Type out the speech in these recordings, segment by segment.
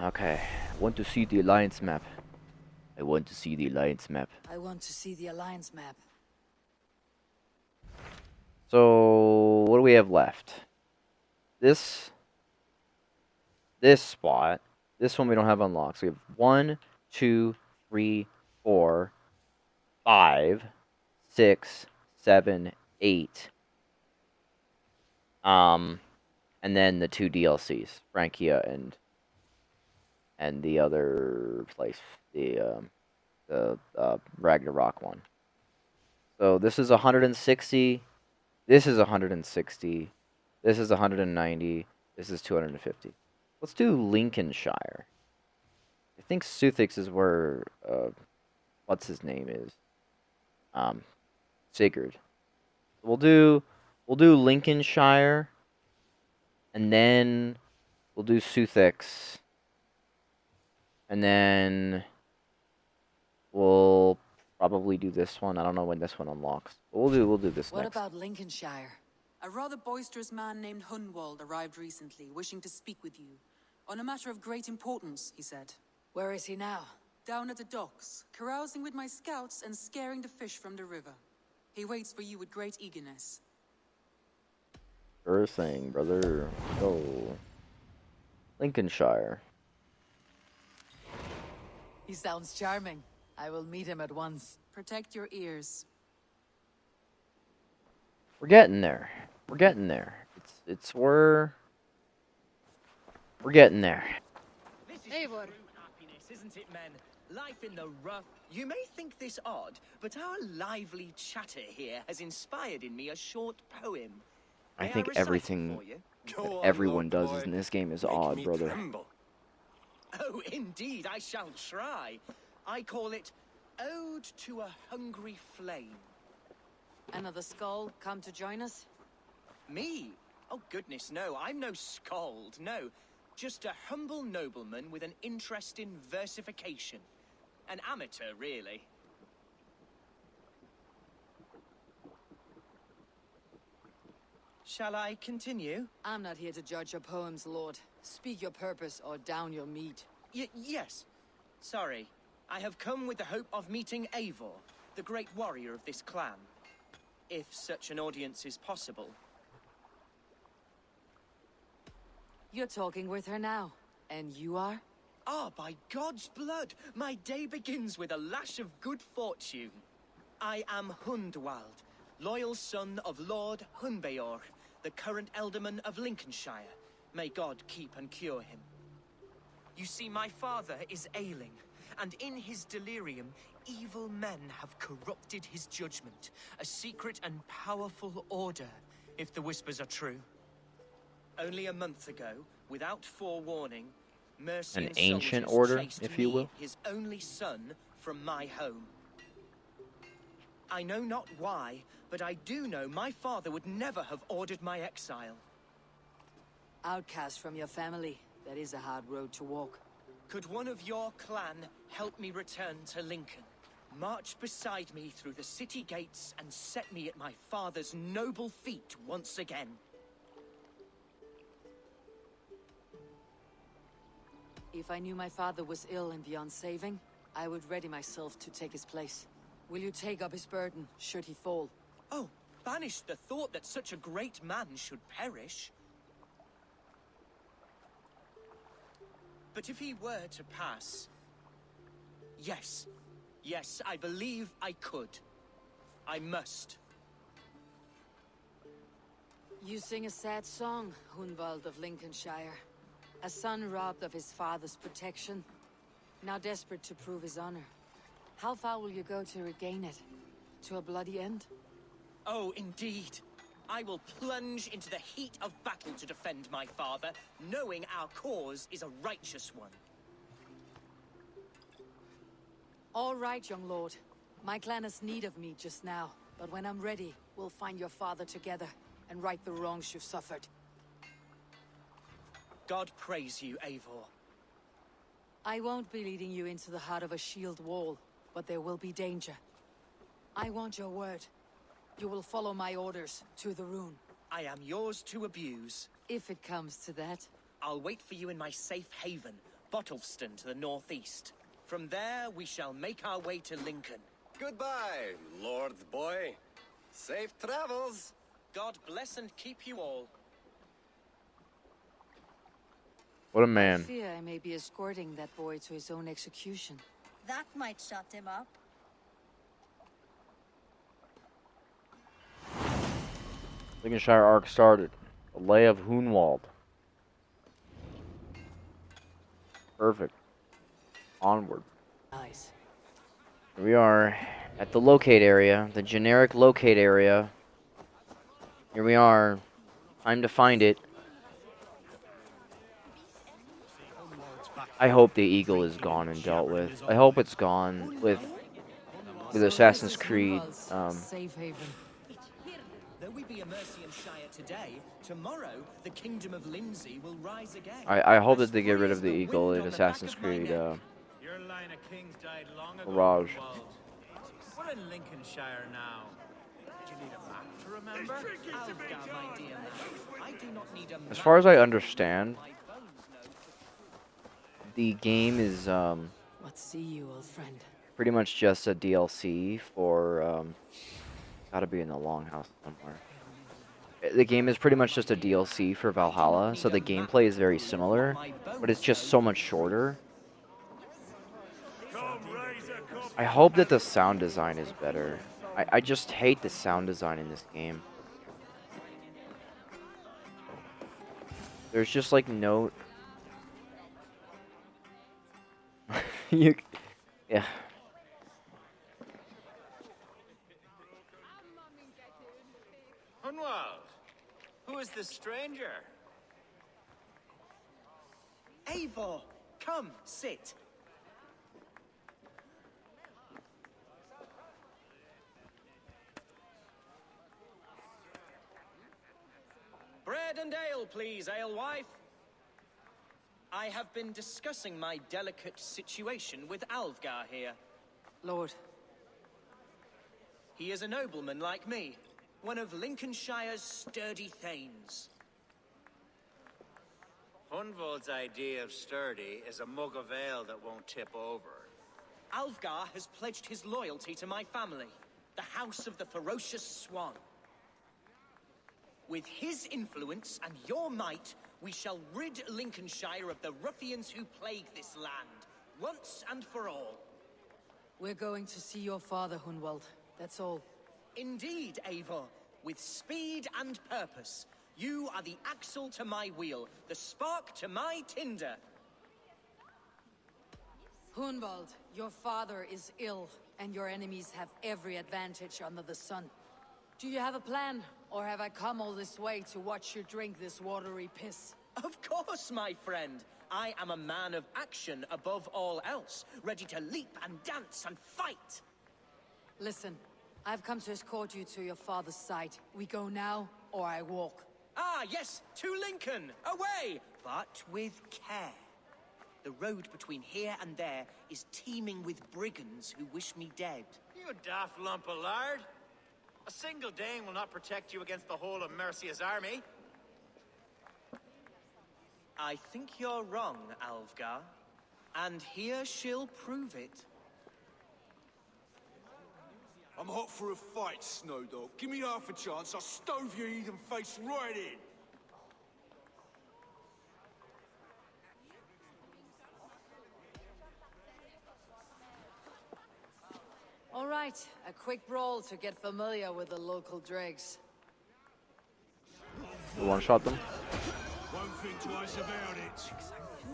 Okay. I want to see the alliance map. I want to see the alliance map. I want to see the alliance map. So, what do we have left? This spot. This one we don't have unlocked. So we have 1, 2, 3, 4, 5, 6, 7, 8. And then the 2 DLCs, Frankia and the other place, the Ragnarok one. So this is 160. This is 160. This is 190. This is 250. Let's do Lincolnshire. I think Sussex is where what's his name is. Sigurd. We'll do Lincolnshire, and then we'll do Sussex, and then we'll probably do this one. I don't know when this one unlocks. But we'll do this What next. about Lincolnshire? A rather boisterous man named Hunwald arrived recently, wishing to speak with you. On a matter of great importance, he said. Where is he now? Down at the docks, carousing with my scouts and scaring the fish from the river. He waits for you with great eagerness. Sure thing, brother. Go. Lincolnshire. He sounds charming. I will meet him at once. Protect your ears. We're getting there. We're getting there. We're getting there. This is Hey, true happiness, isn't it, men? Life in the rough. You may think this odd, but our lively chatter here has inspired in me a short poem. I May think recite it everything for you? that everyone does in this game is odd, brother. Oh, indeed, I shall try. I call it Ode to a Hungry Flame. Another skull come to join us? Me? Oh, goodness, no. I'm no skald, no. Just a humble nobleman with an interest in versification. An amateur, really. Shall I continue? I'm not here to judge your poems, Lord. Speak your purpose or down your meat. Yes. Sorry. I have come with the hope of meeting Eivor, the great warrior of this clan. If such an audience is possible. You're talking with her now. And you are? Ah, by God's blood, my day begins with a lash of good fortune. I am Hunwald, loyal son of Lord Hunbeorg, the current alderman of Lincolnshire. May God keep and cure him. You see, my father is ailing, and in his delirium, evil men have corrupted his judgment. A secret and powerful order, if the whispers are true. Only a month ago, without forewarning, Mercian An ancient soldiers order, chased if you me, will. his only son, from my home. I know not why, but I do know my father would never have ordered my exile. Outcast from your family. That is a hard road to walk. Could one of your clan help me return to Lincoln? March beside me through the city gates and set me at my father's noble feet once again. If I knew my father was ill and beyond saving, I would ready myself to take his place. Will you take up his burden, should he fall? Oh, banish the thought that such a great man should perish. But if he were to pass... Yes, I believe I could. I must. You sing a sad song, Hunwald of Lincolnshire. A son robbed of his father's protection, now desperate to prove his honor. How far will you go to regain it? To a bloody end? Oh, indeed. I will plunge into the heat of battle to defend my father, knowing our cause is a righteous one. All right, young lord. My clan has need of me just now, but when I'm ready, we'll find your father together and right the wrongs you've suffered. God praise you, Eivor. I won't be leading you into the heart of a shield wall, but there will be danger. I want your word. You will follow my orders to the rune. I am yours to abuse. If it comes to that. I'll wait for you in my safe haven, Bottleston to the northeast. From there, we shall make our way to Lincoln. Goodbye, Lord Boy. Safe travels. God bless and keep you all. What a I man. fear I may be escorting that boy to his own execution. That might shut him up. Lincolnshire arc started. The Lay of Hunwald. Perfect. Onward. Nice. Here we are at the locate area, the generic locate area. Here we are. Time to find it. I hope the eagle is gone and dealt with. I hope it's gone with Assassin's Creed. Safe haven. Though we be a Mercianshire today, tomorrow the kingdom of Lindsay will rise again. I hope As that they get free rid as of the eagle wind in on the Assassin's back of my Creed. neck. Your line of kings died long ago, Mirage. Hunwald. We're in Lincolnshire now. Do you need a map to remember? Alfgar, my dear man, I do not need a As far as I map. understand, My bones know. the game is What see you, old friend? pretty much just a DLC for gotta be in the longhouse somewhere. The game is pretty much just a DLC for Valhalla, so the gameplay is very similar, but it's just so much shorter. I hope that the sound design is better. I just hate the sound design in this game. There's just like no... you... Yeah. Hunwald, who is this stranger? Eivor, come, sit. Bread and ale, please, alewife. I have been discussing my delicate situation with Alfgar here. Lord, He is a nobleman like me, one of Lincolnshire's sturdy thanes. Hunwald's idea of sturdy is a mug of ale that won't tip over. Alfgar has pledged his loyalty to my family, the House of the Ferocious Swan. With his influence and your might, we shall rid Lincolnshire of the ruffians who plague this land, once and for all. we're going to see your father, Hunwald. That's all. Indeed, Eivor, with speed and purpose. You are the axle to my wheel, the spark to my tinder. Hunwald, your father is ill, and your enemies have every advantage under the sun. Do you have a plan, or have I come all this way to watch you drink this watery piss? Of course, my friend. I am a man of action above all else, ready to leap and dance and fight. Listen, I've come to escort you to your father's side. We go now, or I walk. Ah, yes, to Lincoln, away, but with care. The road between here and there is teeming with brigands who wish me dead. You daft lump of lard. A single Dane will not protect you against the whole of Mercia's army. I think you're wrong, Alfgar, and here she'll prove it. I'm hot for a fight, Snowdog. Give me half a chance, I'll stove your heathen face right in. All right, a quick brawl to get familiar with the local dregs. You one-shot them? Won't think twice about it.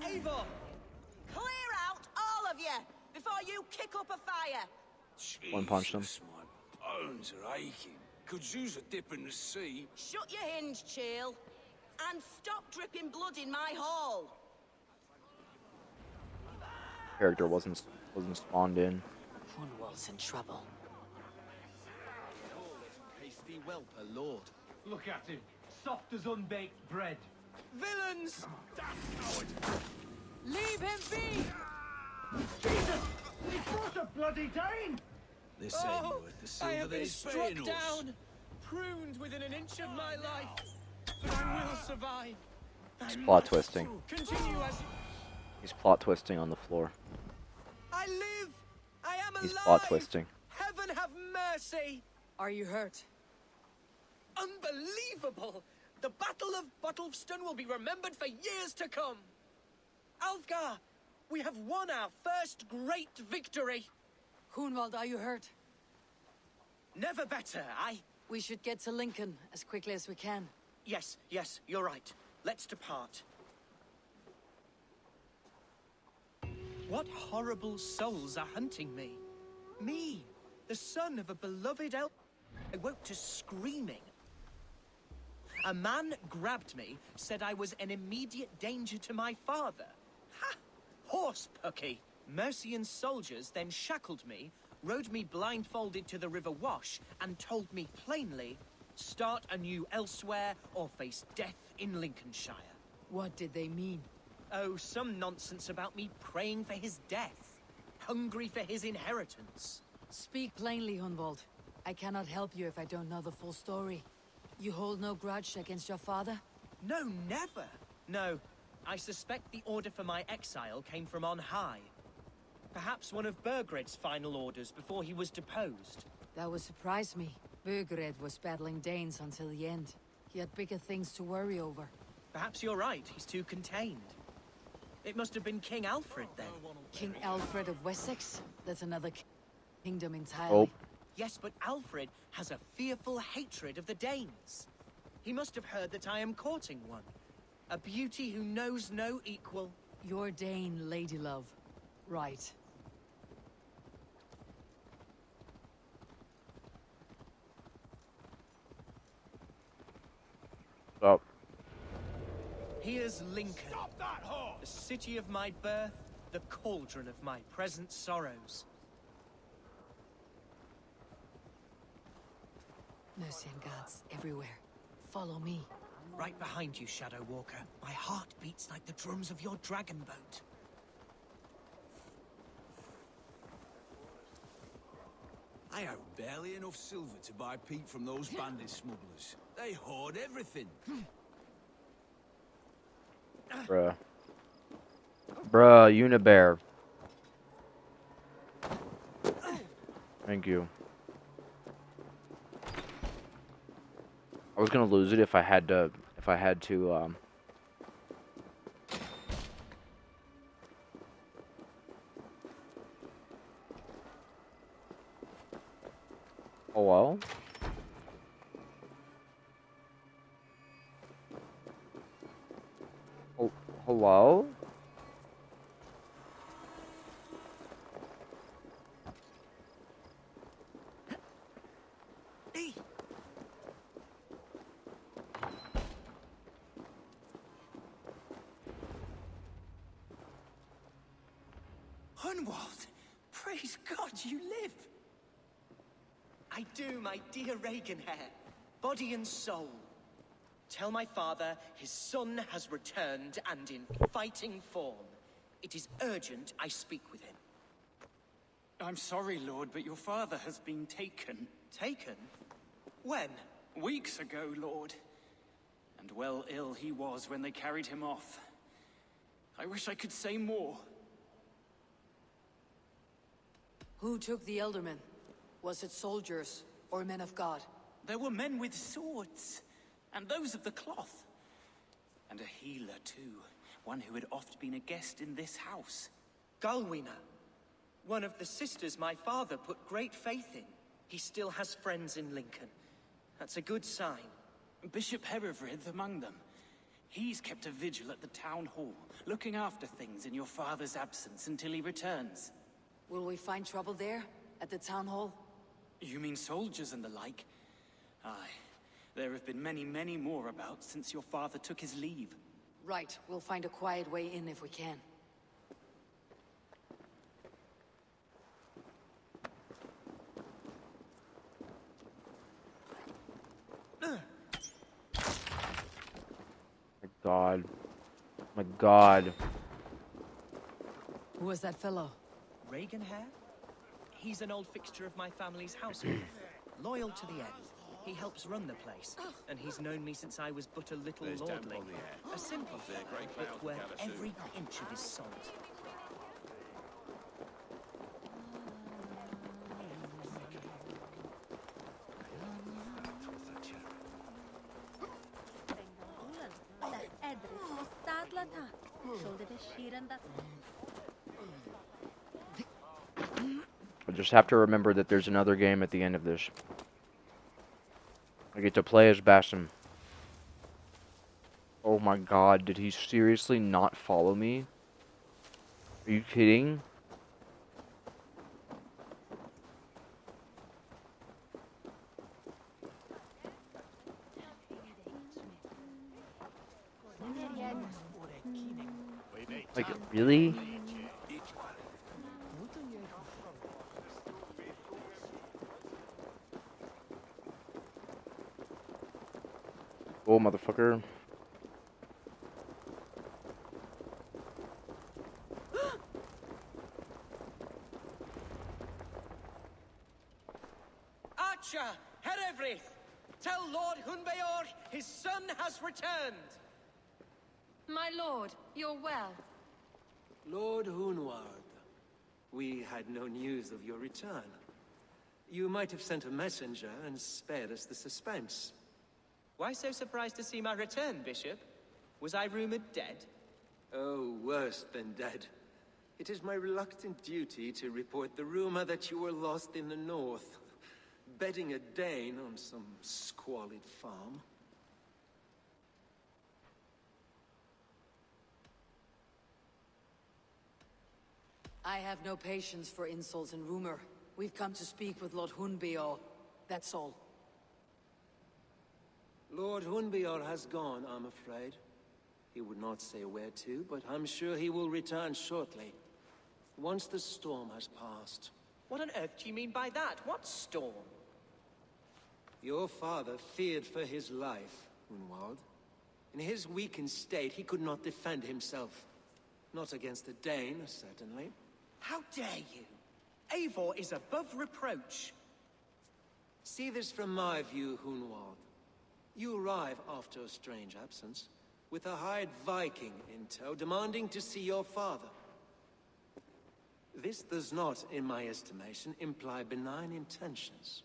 Eivor! Clear out, all of you, before you kick up a fire. One punch them. Jesus, my bones are aching. Could use a dip in the sea. Shut your hinge, Chill. And stop dripping blood in my hall. Character wasn't spawned in. Hunwald's in trouble. Hasty whelper, Lord. Look at him, soft as unbaked bread. Villains! Leave him be! Jesus! He brought a bloody Dane! This Oh, ain't worth the I silver have been they're struck paying us. down, pruned within an inch of my life, but I will survive. It's plot twisting. Continue as... He's plot twisting on the floor. I live! I am alive! He's plot twisting. Heaven have mercy! Are you hurt? Unbelievable! The Battle of Bottleston will be remembered for years to come! Alfgar, we have won our first great victory! Hunwald, are you hurt? Never better, We should get to Lincoln as quickly as we can. Yes, you're right. Let's depart. What horrible souls are hunting me? Me, the son of a beloved elf. I woke to screaming. A man grabbed me, said I was an immediate danger to my father. Ha! Horse pucky! Mercian soldiers then shackled me, rode me blindfolded to the River Wash, and told me plainly, start anew elsewhere or face death in Lincolnshire. What did they mean? Oh, some nonsense about me praying for his death, hungry for his inheritance. Speak plainly, Hunwald. I cannot help you if I don't know the full story. You hold no grudge against your father? No, never. No, I suspect the order for my exile came from on high. Perhaps one of Burgred's final orders before he was deposed. That would surprise me. Burgred was battling Danes until the end. He had bigger things to worry over. Perhaps you're right, he's too contained. It must have been King Alfred, then. King Alfred of Wessex? That's another kingdom entirely. Oh. Yes, but Alfred has a fearful hatred of the Danes. He must have heard that I am courting one. A beauty who knows no equal. Your Dane, ladylove. Right. Oh. Here's Lincoln. Stop that horse! The city of my birth, the cauldron of my present sorrows. Mercian guards everywhere. Follow me. Right behind you, Shadow Walker. My heart beats like the drums of your dragon boat. I have barely enough silver to buy peat from those bandit smugglers. They hoard everything. Bruh. Bruh, Unibear. Thank you. I was gonna lose it if I had to, Hello? Oh, hello? Hunwald! Praise God you live! I do, my dear Regenhair. Body and soul. Tell my father his son has returned and in fighting form. It is urgent I speak with him. I'm sorry, Lord, but your father has been taken. Taken? When? Weeks ago, Lord. And well ill he was when they carried him off. I wish I could say more. Who took the Elderman? Was it soldiers or men of God? There were men with swords, and those of the cloth. And a healer, too. One who had oft been a guest in this house. Galwina. One of the sisters my father put great faith in. He still has friends in Lincoln. That's a good sign. Bishop Herefrith among them. He's kept a vigil at the town hall, looking after things in your father's absence until he returns. Will we find trouble there? At the town hall? You mean soldiers and the like? Aye. There have been many, many more about since your father took his leave. Right. We'll find a quiet way in if we can. My God. My God. Who was that fellow? Regenhair? He's an old fixture of my family's household. Loyal to the end. He helps run the place, and he's known me since I was but a little lordling. A simple fellow, but worth every inch of his salt. I just have to remember that there's another game at the end of this. I get to play as Basim. Oh my god, did he seriously not follow me? Are you kidding? Like, really? Oh, motherfucker. Archer, Herewrith, tell Lord Hunbeor his son has returned. My lord, you're well. Lord Hunwald, we had no news of your return. You might have sent a messenger and spared us the suspense. Why so surprised to see my return, Bishop? Was I rumored dead? Oh, worse than dead. It is my reluctant duty to report the rumor that you were lost in the north, bedding a Dane on some squalid farm. I have no patience for insults and rumor. We've come to speak with Lord Hunbeor. That's all. Lord Hunbeor has gone, I'm afraid. He would not say where to, but I'm sure he will return shortly. Once the storm has passed. What on earth do you mean by that? What storm? Your father feared for his life, Hunwald. In his weakened state, he could not defend himself. Not against a Dane, certainly. How dare you? Eivor is above reproach. See this from my view, Hunwald. You arrive after a strange absence, with a hired Viking in tow, demanding to see your father. This does not, in my estimation, imply benign intentions.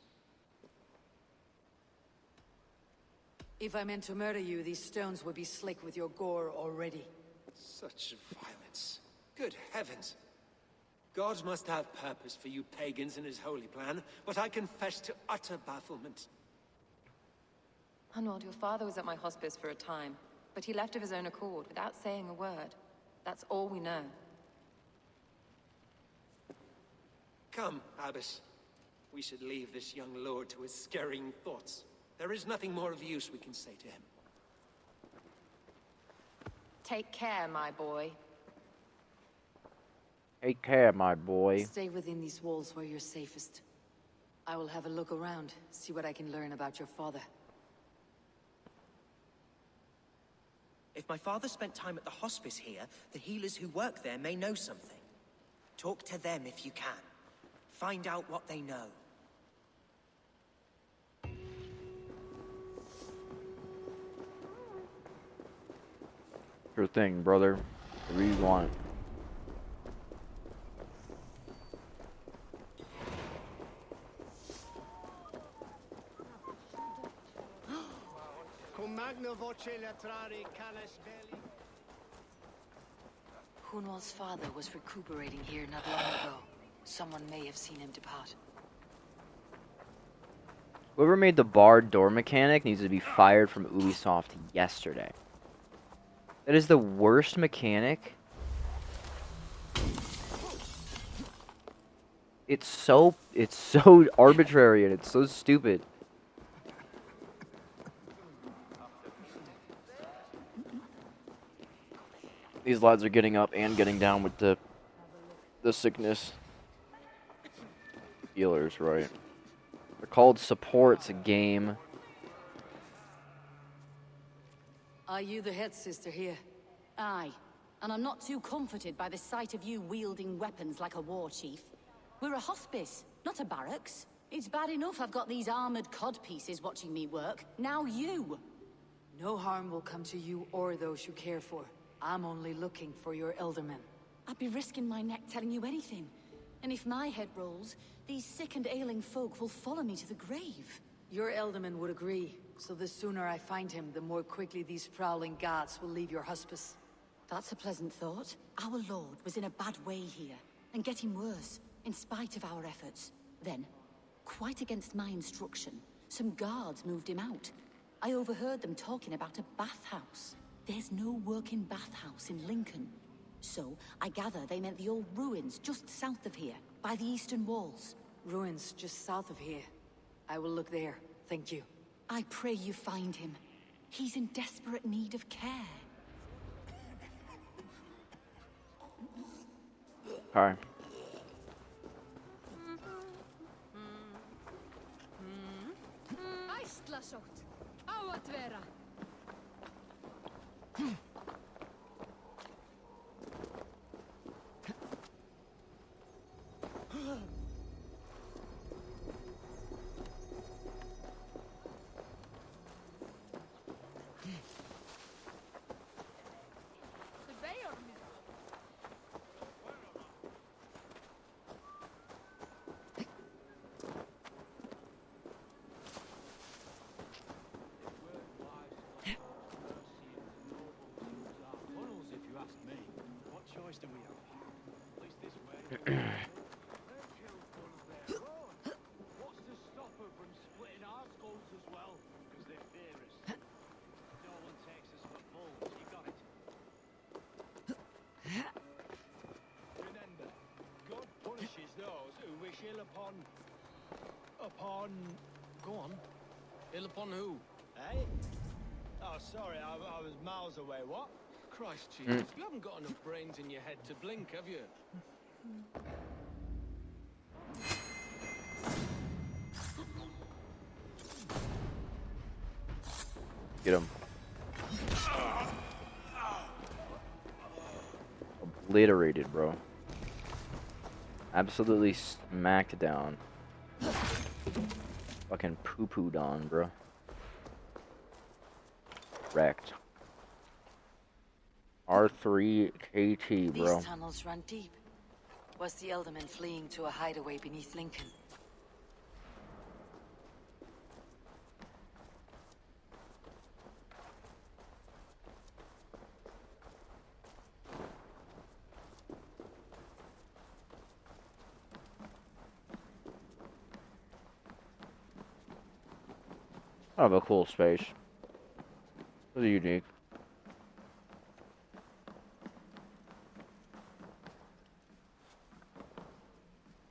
If I meant to murder you, these stones would be slick with your gore already. Such violence. Good heavens! God must have purpose for you pagans in his holy plan, but I confess to utter bafflement. Hunwald, your father was at my hospice for a time, but he left of his own accord, without saying a word. That's all we know. Come, Abbess. We should leave this young lord to his scurrying thoughts. There is nothing more of use we can say to him. Take care, my boy. Take care, my boy. Stay within these walls where you're safest. I will have a look around, see what I can learn about your father. If my father spent time at the hospice here, the healers who work there may know something. Talk to them if you can. Find out what they know. Sure thing, brother. Whatever you want. Hunwald's father was recuperating here not long ago. Someone may have seen him depart. Whoever made the barred door mechanic needs to be fired from Ubisoft yesterday. That is the worst mechanic. It's so arbitrary and it's so stupid. These lads are getting up and getting down with the sickness. Healers, right? They're called supports, a game. Are you the head sister here? Aye, and I'm not too comforted by the sight of you wielding weapons like a war chief. We're a hospice, not a barracks. It's bad enough I've got these armored codpieces watching me work. Now you! No harm will come to you or those you care for. I'm only looking for your eldermen. I'd be risking my neck telling you anything. And if my head rolls, these sick and ailing folk will follow me to the grave. Your elderman would agree. So the sooner I find him, the more quickly these prowling gods will leave your hospice. That's a pleasant thought. Our lord was in a bad way here, and getting worse, in spite of our efforts. Then, quite against my instruction, some guards moved him out. I overheard them talking about a bathhouse. There's no working bathhouse in Lincoln. So, I gather they meant the old ruins just south of here, by the eastern walls. Ruins just south of here. I will look there. Thank you. I pray you find him. He's in desperate need of care. Alright. Æstlasótt. Á að vera. Upon... Go on. Ill upon who? Eh? Oh, sorry, I was miles away. What? Christ, Jesus, you haven't got enough brains in your head to blink, have you? Get him. Obliterated, bro. Absolutely smacked down. Fucking poo-pooed on, bro. Wrecked. R3 KT, bro. These tunnels run deep. Was the Elderman fleeing to a hideaway beneath Lincoln? Kind of a cool space. Really unique.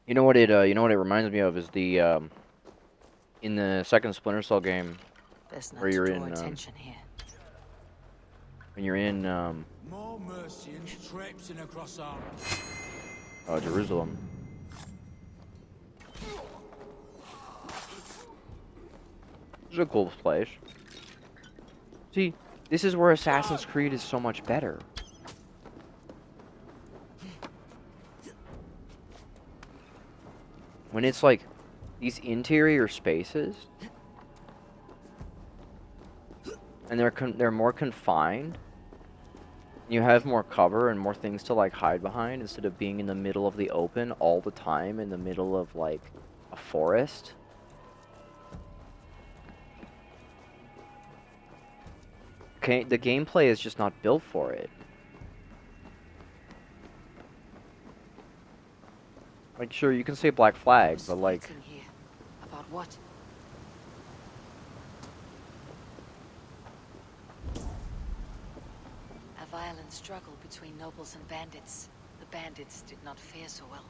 You know what it reminds me of is the in the second Splinter Cell game where you're in when you're in More Mercians traipsing across our... Jerusalem. This is a cool place. See, this is where Assassin's Creed is so much better. When it's like these interior spaces, and they're more confined. You have more cover and more things to like hide behind instead of being in the middle of the open all the time in the middle of like a forest. Okay, the gameplay is just not built for it. Like, sure, you can say Black Flag, but like... Here. About what? A violent struggle between nobles and bandits. The bandits did not fare so well.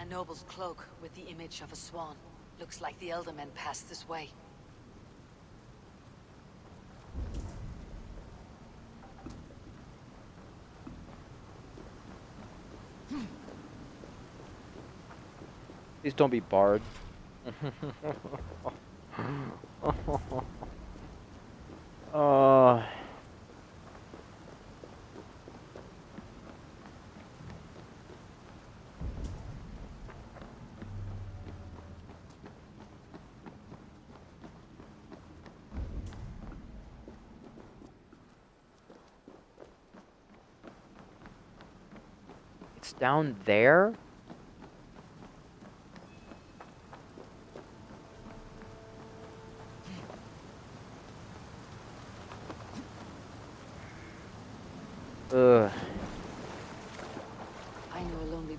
A noble's cloak with the image of a swan. Looks like the Eldermen passed this way. Please don't be barred. It's down there?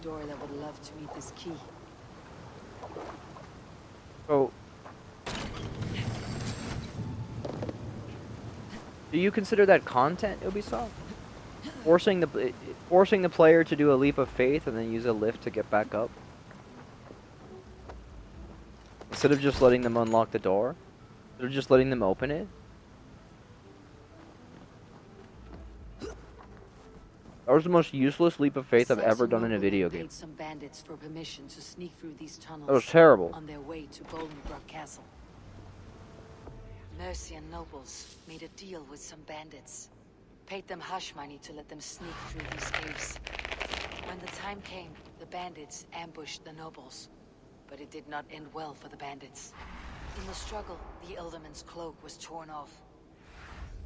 door that would love to meet this key. So, do you consider that content, Ubisoft? Forcing the player to do a leap of faith and then use a lift to get back up? Instead of just letting them unlock the door? Instead of just letting them open it? That was the most useless leap of faith I've ever done in a video game. Paid some bandits for permission to sneak through these tunnels. That was terrible. On their way to Bolingbroke Castle. Mercian nobles made a deal with some bandits. Paid them hush money to let them sneak through these caves. When the time came, the bandits ambushed the nobles. But it did not end well for the bandits. In the struggle, the Elderman's cloak was torn off.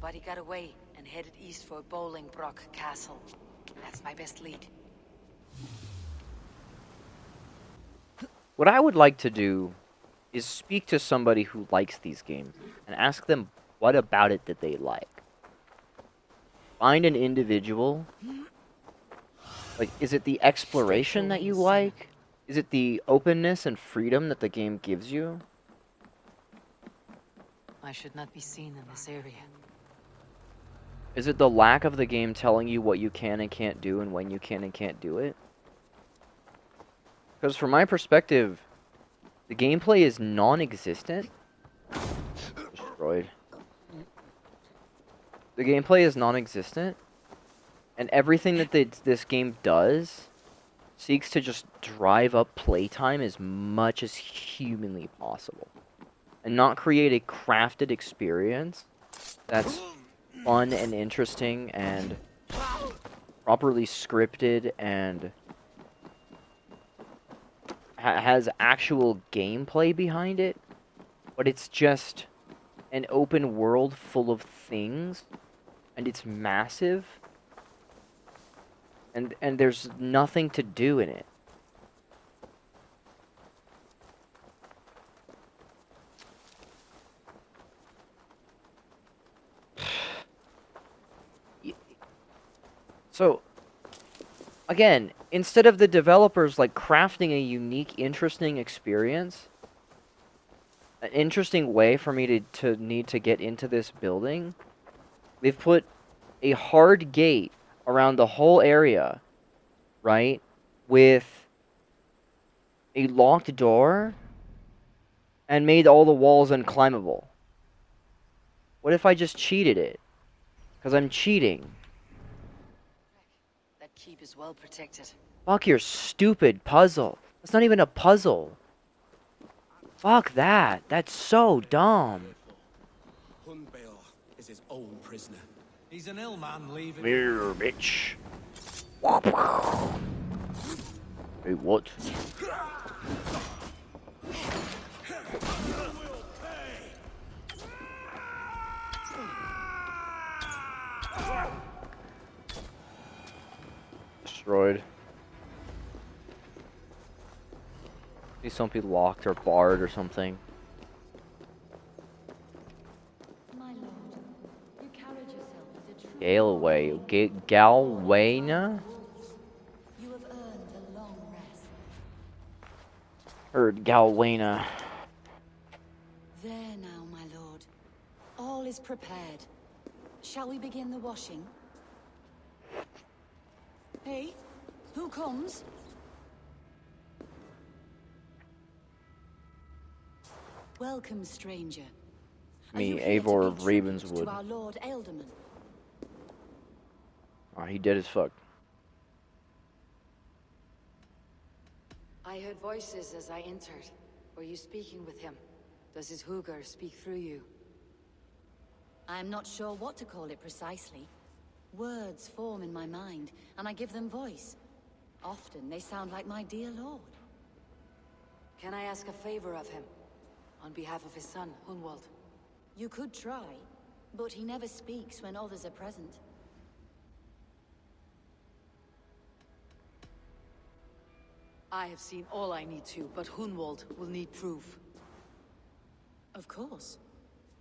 But he got away and headed east for Bolingbroke Castle. That's my best lead. What I would like to do is speak to somebody who likes these games and ask them what about it that they like. Find an individual. Like, is it the exploration that you like? Is it the openness and freedom that the game gives you? I should not be seen in this area. Is it the lack of the game telling you what you can and can't do and when you can and can't do it? Because from my perspective, the gameplay is non-existent. Destroyed. The gameplay is non-existent. And everything that this game does seeks to just drive up playtime as much as humanly possible. And not create a crafted experience that's fun and interesting and properly scripted and has actual gameplay behind it, but it's just an open world full of things, and it's massive, and there's nothing to do in it. So, again, instead of the developers like crafting a unique, interesting experience, an interesting way for me to need to get into this building, they've put a hard gate around the whole area, right, with a locked door, and made all the walls unclimbable. What if I just cheated it? Because I'm cheating. Keep is well protected. Fuck your stupid puzzle. That's not even a puzzle. Fuck that. That's so dumb. Hunwald is his own prisoner. He's an ill man leaving. Mirror, bitch. Hey, what? Destroyed. These don't be locked or barred or something. My lord, you carried yourself as a true Galway. Galwayna? You have earned a long rest. Heard Galwayna. There now, my lord. All is prepared. Shall we begin the washing? Hey, who comes? Welcome, stranger. Me, Eivor of To Ravenswood. our Lord Alderman. Oh, he dead as fuck. I heard voices as I entered. Were you speaking with him? Does his Hugr speak through you? I am not sure what to call it precisely. Words form in my mind, and I give them voice. Often they sound like my dear lord. Can I ask a favor of him? On behalf of his son, Hunwald. You could try, but he never speaks when others are present. I have seen all I need to, but Hunwald will need proof. Of course.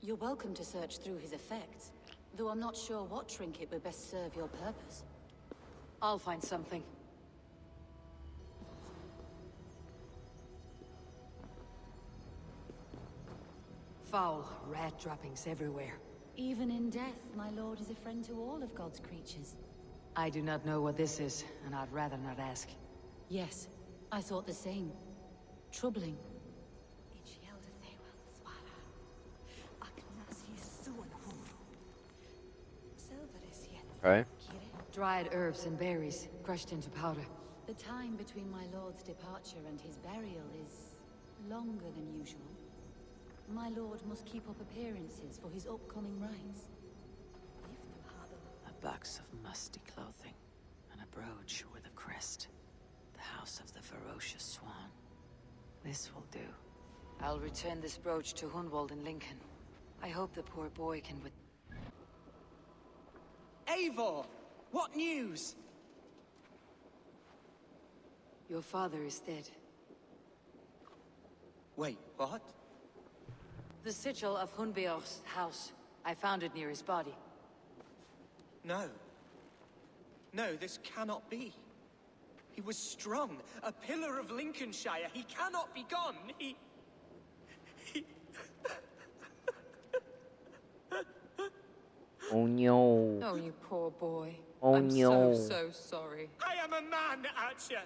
You're welcome to search through his effects, though I'm not sure what trinket would best serve your purpose. I'll find something. foul, rat droppings everywhere. Even in death, my lord is a friend to all of God's creatures. I do not know what this is, and I'd rather not ask. Yes, I thought the same. Troubling. Okay. Dried herbs and berries, crushed into powder. The time between my lord's departure and his burial is longer than usual. My lord must keep up appearances for his upcoming rites. A box of musty clothing, and a brooch with a crest. The house of the ferocious swan. This will do. I'll return this brooch to Hunwald in Lincoln. I hope the poor boy can Eivor! What news? Your father is dead. Wait, what? The sigil of Hunbeor's house. I found it near his body. No. No, this cannot be. He was strong, a pillar of Lincolnshire. He cannot be gone. He... Oh no. Oh, you poor boy. Oh I'm no. so sorry. I am a man, Archer.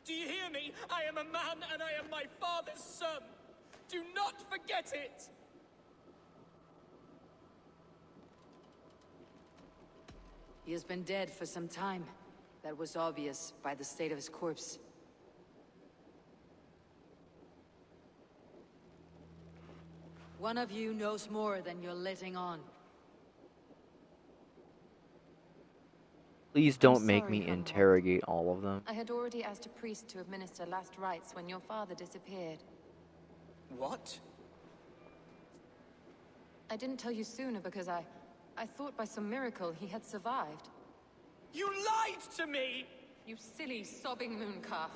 Do you hear me? I am a man and I am my father's son. Do not forget it! He has been dead for some time. That was obvious by the state of his corpse. One of you knows more than you're letting on. Please don't make sorry, me Hunwald. interrogate all of them. I had already asked a priest to administer last rites when your father disappeared. What? I didn't tell you sooner because I thought by some miracle he had survived. You lied to me! You silly, sobbing moon calf.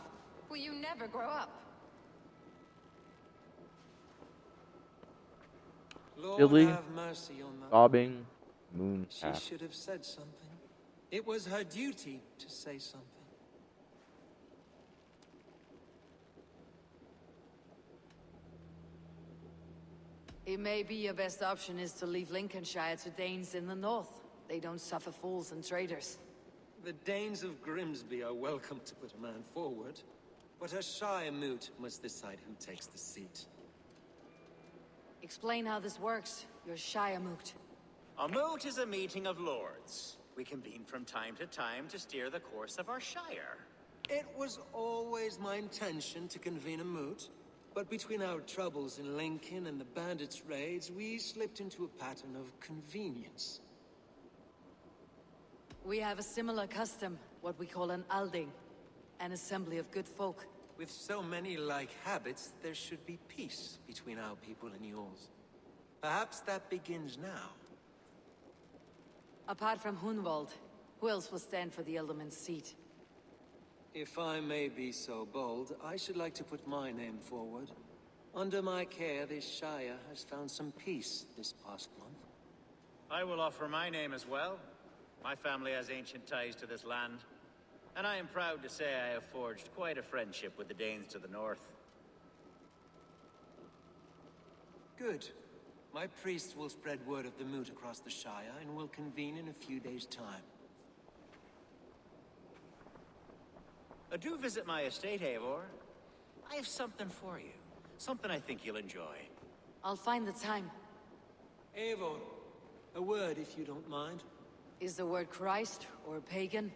Will you never grow up? Lord, Silly, have mercy on that. sobbing, moon She calf. should have said something. It was her duty to say something. It may be your best option is to leave Lincolnshire to Danes in the north. They don't suffer fools and traitors. The Danes of Grimsby are welcome to put a man forward, but a Shire moot must decide who takes the seat. Explain how this works, your Shire moot. A moot is a meeting of lords. We convene from time to time to steer the course of our shire. It was always my intention to convene a moot, but between our troubles in Lincoln and the bandits' raids, we slipped into a pattern of convenience. We have a similar custom, what we call an alding, an assembly of good folk. With so many like habits, there should be peace between our people and yours. Perhaps that begins now. Apart from Hunwald, who else will stand for the Ealdorman's seat? If I may be so bold, I should like to put my name forward. Under my care, this Shire has found some peace this past month. I will offer my name as well. My family has ancient ties to this land, and I am proud to say I have forged quite a friendship with the Danes to the north. Good. My priest will spread word of the moot across the Shire, and will convene in a few days' time. Do visit my estate, Eivor. I have something for you. Something I think you'll enjoy. I'll find the time. Eivor, a word if you don't mind. Is the word Christ or pagan?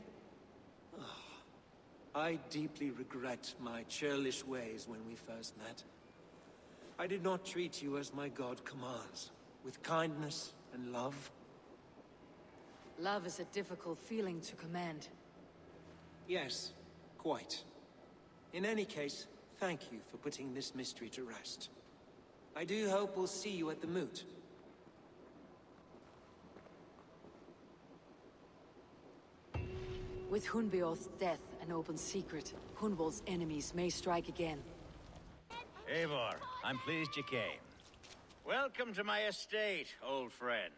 I deeply regret my churlish ways when we first met. I did not treat you as my god commands, with kindness and love. Love is a difficult feeling to command. Yes, quite. In any case, thank you for putting this mystery to rest. I do hope we'll see you at the moot. With Hunbeor's death an open secret, Hunwald's enemies may strike again. Eivor, I'm pleased you came. Welcome to my estate, old friend.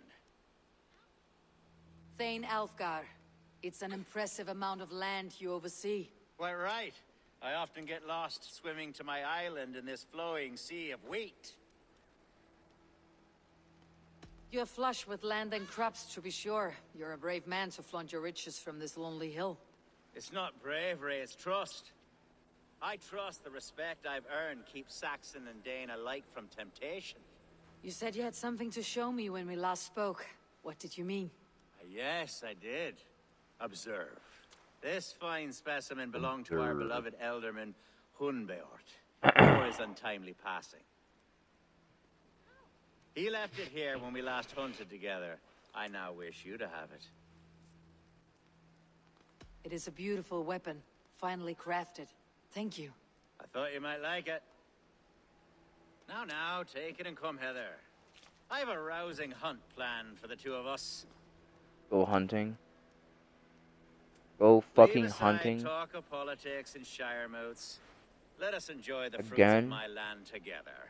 Thane Alfgar. It's an impressive amount of land you oversee. Quite right. I often get lost swimming to my island in this flowing sea of wheat. You're flush with land and crops, to be sure. You're a brave man to flaunt your riches from this lonely hill. It's not bravery, it's trust. I trust the respect I've earned keeps Saxon and Dane alike from temptation. You said you had something to show me when we last spoke. What did you mean? Yes, I did. Observe. This fine specimen belonged to our beloved elderman, Hunbeort, before his untimely passing. He left it here when we last hunted together. I now wish you to have it. It is a beautiful weapon, finely crafted. Thank you. I thought you might like it. Now, take it and come hither. I have a rousing hunt planned for the two of us. Go hunting. Go fucking Leave aside hunting. Talk of politics and shire moats. Let us enjoy the fruits Again? of my land together.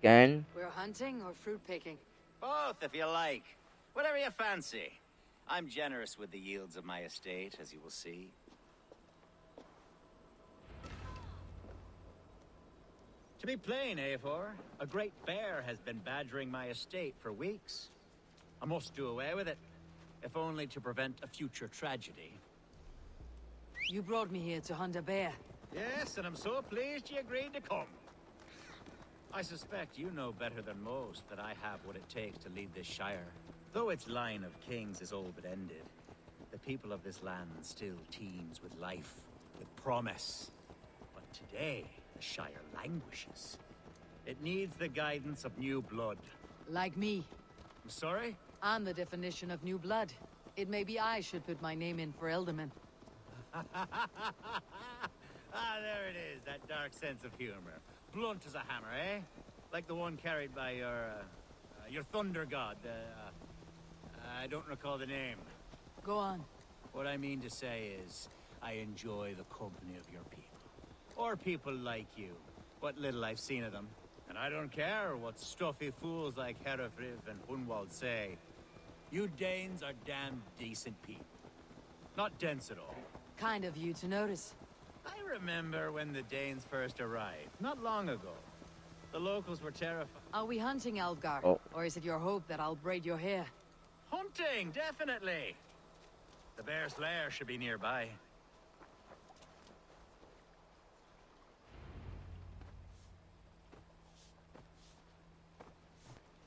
Again? We're hunting or fruit picking? Both, if you like. Whatever you fancy. I'm generous with the yields of my estate, as you will see. To be plain, Eivor, a great bear has been badgering my estate for weeks. I must do away with it, if only to prevent a future tragedy. You brought me here to hunt a bear. Yes, and I'm so pleased you agreed to come. I suspect you know better than most that I have what it takes to lead this shire. Though its line of kings is all but ended, the people of this land still teems with life, with promise. But today, the shire languishes. It needs the guidance of new blood. Like me. I'm sorry? I'm the definition of new blood. It may be I should put my name in for Elderman. There it is, that dark sense of humor. Blunt as a hammer, eh? Like the one carried by your thunder god. I don't recall the name. Go on. What I mean to say is, I enjoy the company of your people. Or people like you. What little I've seen of them. And I don't care what stuffy fools like Herefriv and Hunwald say. You Danes are damn decent people. Not dense at all. Kind of you to notice. I remember when the Danes first arrived, not long ago. The locals were terrified. Are we hunting, Alfgar? Oh. Or is it your hope that I'll braid your hair? Hunting, definitely! The bear's lair should be nearby.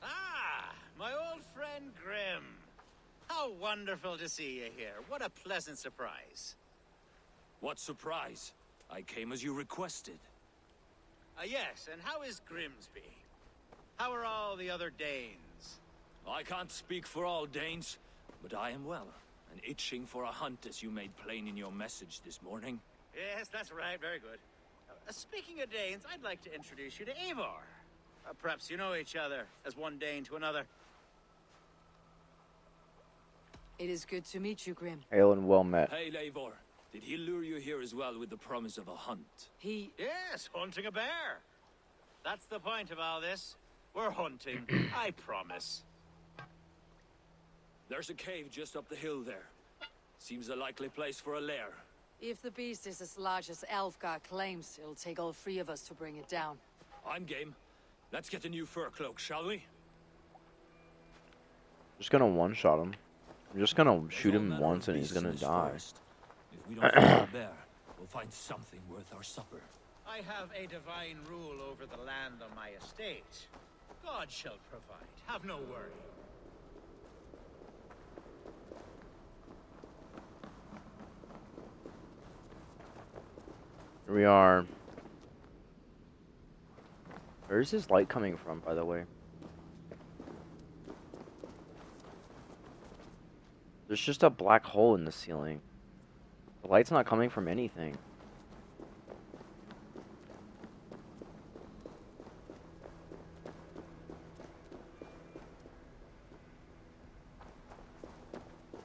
Ah, my old friend Grim. How wonderful to see you here. What a pleasant surprise. What surprise? I came as you requested. Yes, and how is Grimsby? How are all the other Danes? I can't speak for all Danes, but I am well, and itching for a hunt as you made plain in your message this morning. Yes, that's right, very good. Speaking of Danes, I'd like to introduce you to Eivor. Perhaps you know each other, as one Dane to another. It is good to meet you, Grim. Hail and well met. Hey, Eivor. Did he lure you here as well with the promise of a hunt? Yes, hunting a bear. That's the point of all this. We're hunting, I promise. There's a cave just up the hill there. Seems a likely place for a lair. If the beast is as large as Alfgar claims, it'll take all three of us to bring it down. I'm game. Let's get a new fur cloak, shall we? Just gonna one-shot him. I'm just gonna shoot him once and he's gonna die. If we don't find a bear, we'll find something worth our supper. I have a divine rule over the land on my estate. God shall provide. Have no worry. Here we are. Where is this light coming from, by the way? There's just a black hole in the ceiling. The light's not coming from anything.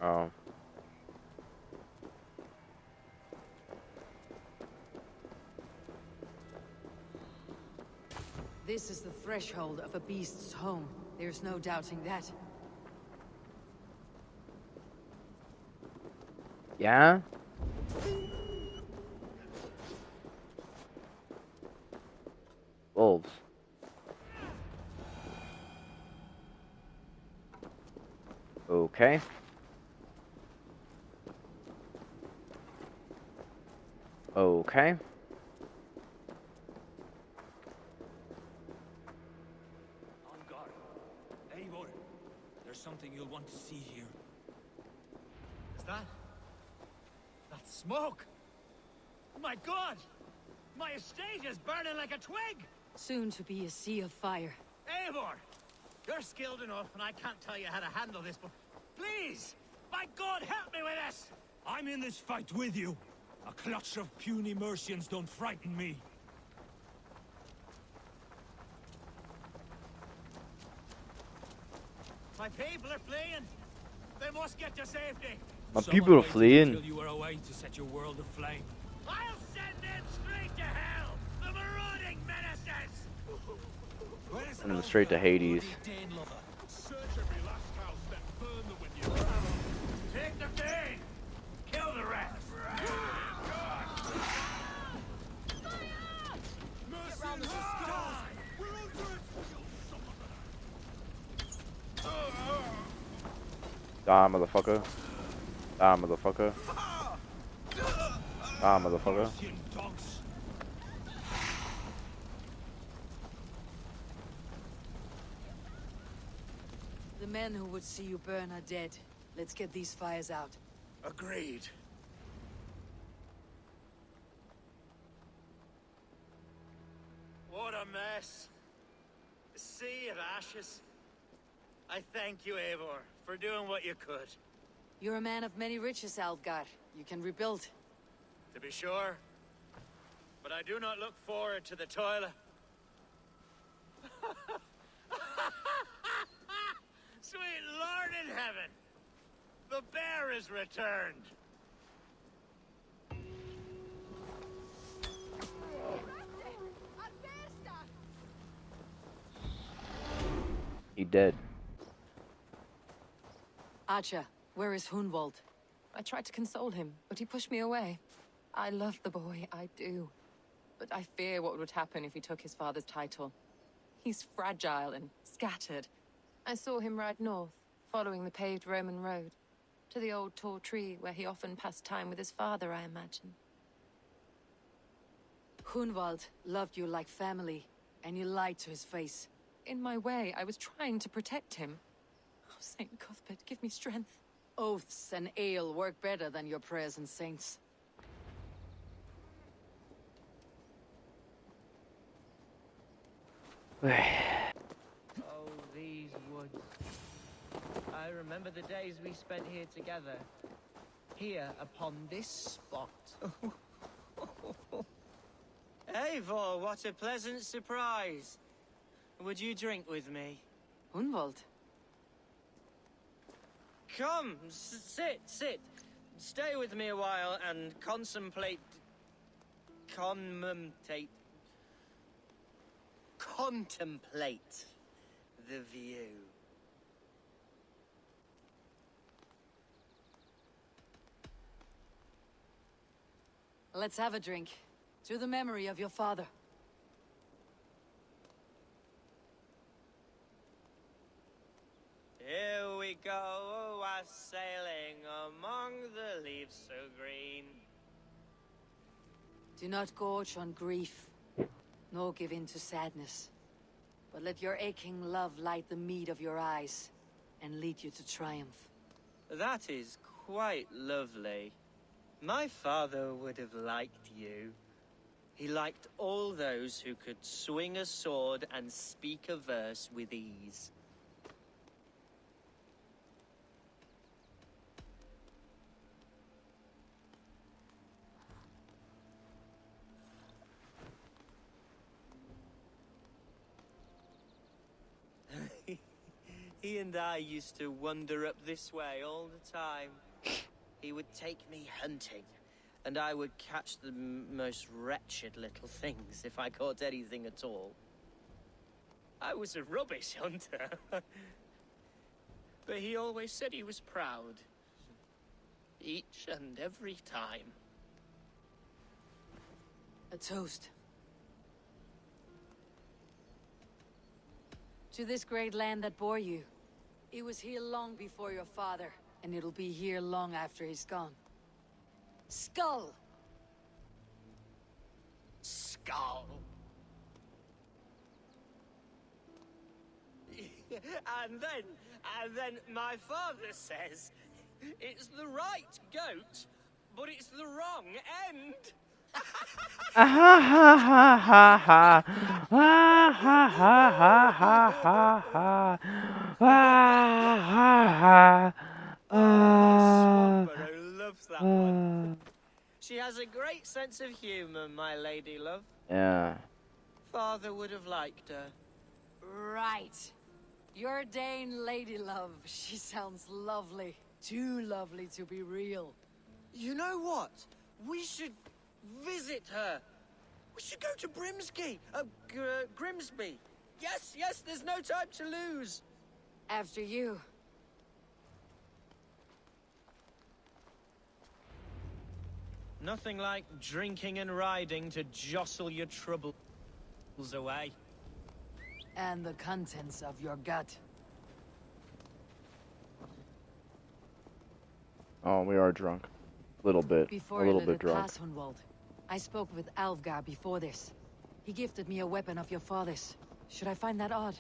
Oh. This is the threshold of a beast's home. There's no doubting that. Yeah? Wolves. Okay. Okay. On guard. Eivor, there's something you'll want to see here. Is that? That's smoke! My God! My estate is burning like a twig! Soon to be a sea of fire. Eivor! You're skilled enough, and I can't tell you how to handle this, but please! My God, help me with this! I'm in this fight with you. A clutch of puny Mercians don't frighten me. My people are fleeing! They must get to safety! My Someone people are waited fleeing. until you were away to set your world aflame. I'll send them straight to hell! The marauding menaces! Send them straight to Hades. Search every last house, then burn them when you Take the bait! Kill the rest! Die, motherfucker. Die, motherfucker. Die, motherfucker. The men who would see you burn are dead. Let's get these fires out. Agreed. What a mess. A sea of ashes. I thank you, Eivor, for doing what you could. You're a man of many riches, Alfgar. You can rebuild. To be sure. But I do not look forward to the toilet. Sweet Lord in heaven! The bear is returned! He dead. Acha, where is Hunwald? I tried to console him, but he pushed me away. I love the boy, I do. But I fear what would happen if he took his father's title. He's fragile and scattered. I saw him ride north, following the paved Roman road, to the old tall tree where he often passed time with his father, I imagine. Hunwald loved you like family, and you lied to his face. In my way, I was trying to protect him. Oh, Saint Cuthbert, give me strength. Oaths and ale work better than your prayers and saints. Oh, these woods. I remember the days we spent here together. Here, upon this spot. Eivor, what a pleasant surprise. Would you drink with me? Hunwald? Come, sit. Stay with me a while and contemplate the view. Let's have a drink. To the memory of your father. Here we go, sailing among the leaves so green. Do not gorge on grief, nor give in to sadness. But let your aching love light the mead of your eyes, and lead you to triumph. That is quite lovely. My father would have liked you. He liked all those who could swing a sword and speak a verse with ease. He and I used to wander up this way all the time. He would take me hunting, and I would catch the most wretched little things if I caught anything at all. I was a rubbish hunter. But he always said he was proud. Each and every time. A toast. To this great land that bore you, It was here long before your father, and it'll be here long after he's gone. Skull! Skull. and then my father says it's the right goat, but it's the wrong end. Ha ha ha ha ha. Ha ha ha ha ha ha ha. Ha ha ha. Swampborough loves that one. She has a great sense of humor, my lady love. Yeah. Father would have liked her. Right. Your Dane lady love. She sounds lovely. Too lovely to be real. You know what? We should visit her. We should go to Grimsby. Yes, there's no time to lose. After you. Nothing like drinking and riding to jostle your troubles away. And the contents of your gut. Oh, we are drunk. A little bit. Before A little I let bit it drunk. pass, Hunwald, I spoke with Alfgar before this. He gifted me a weapon of your father's. Should I find that odd?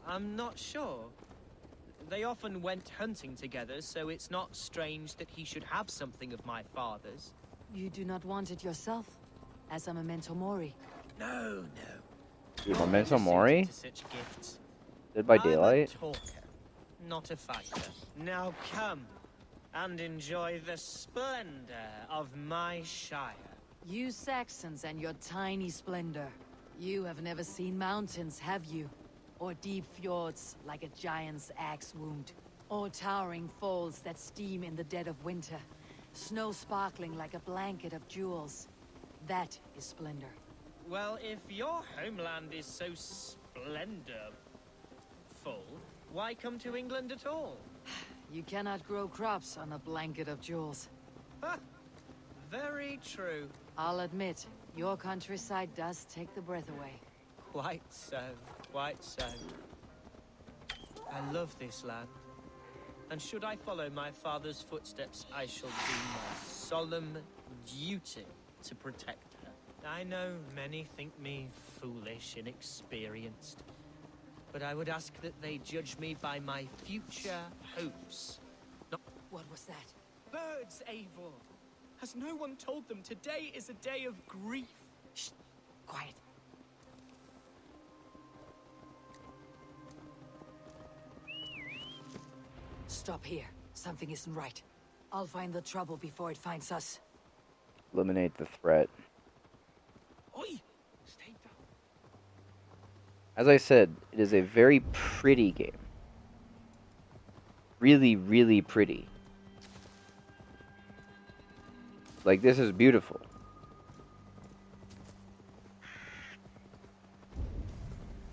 I'm not sure. They often went hunting together, so it's not strange that he should have something of my father's. You do not want it yourself? As a memento mori? No. Dude, Memento Mori? To such gifts. Dead by I'm Daylight? a talker, not a fighter. Now come and enjoy the splendor of my shire. You Saxons and your tiny splendor. You have never seen mountains, have you? Or deep fjords like a giant's axe wound. Or towering falls that steam in the dead of winter. Snow sparkling like a blanket of jewels. That is splendor. Well, if your homeland is so splendorful, why come to England at all? You cannot grow crops on a blanket of jewels. Very true. I'll admit, your countryside does take the breath away. Quite so, quite so. I love this land. And should I follow my father's footsteps, I shall do my solemn duty to protect her. I know many think me foolish, inexperienced, but I would ask that they judge me by my future hopes. Not what was that? Birds, Eivor! Has no one told them today is a day of grief? Shh! Quiet. Stop here. Something isn't right. I'll find the trouble before it finds us. Eliminate the threat. Oi! Stay down. As I said, it is a very pretty game. Really, really pretty. Like, this is beautiful.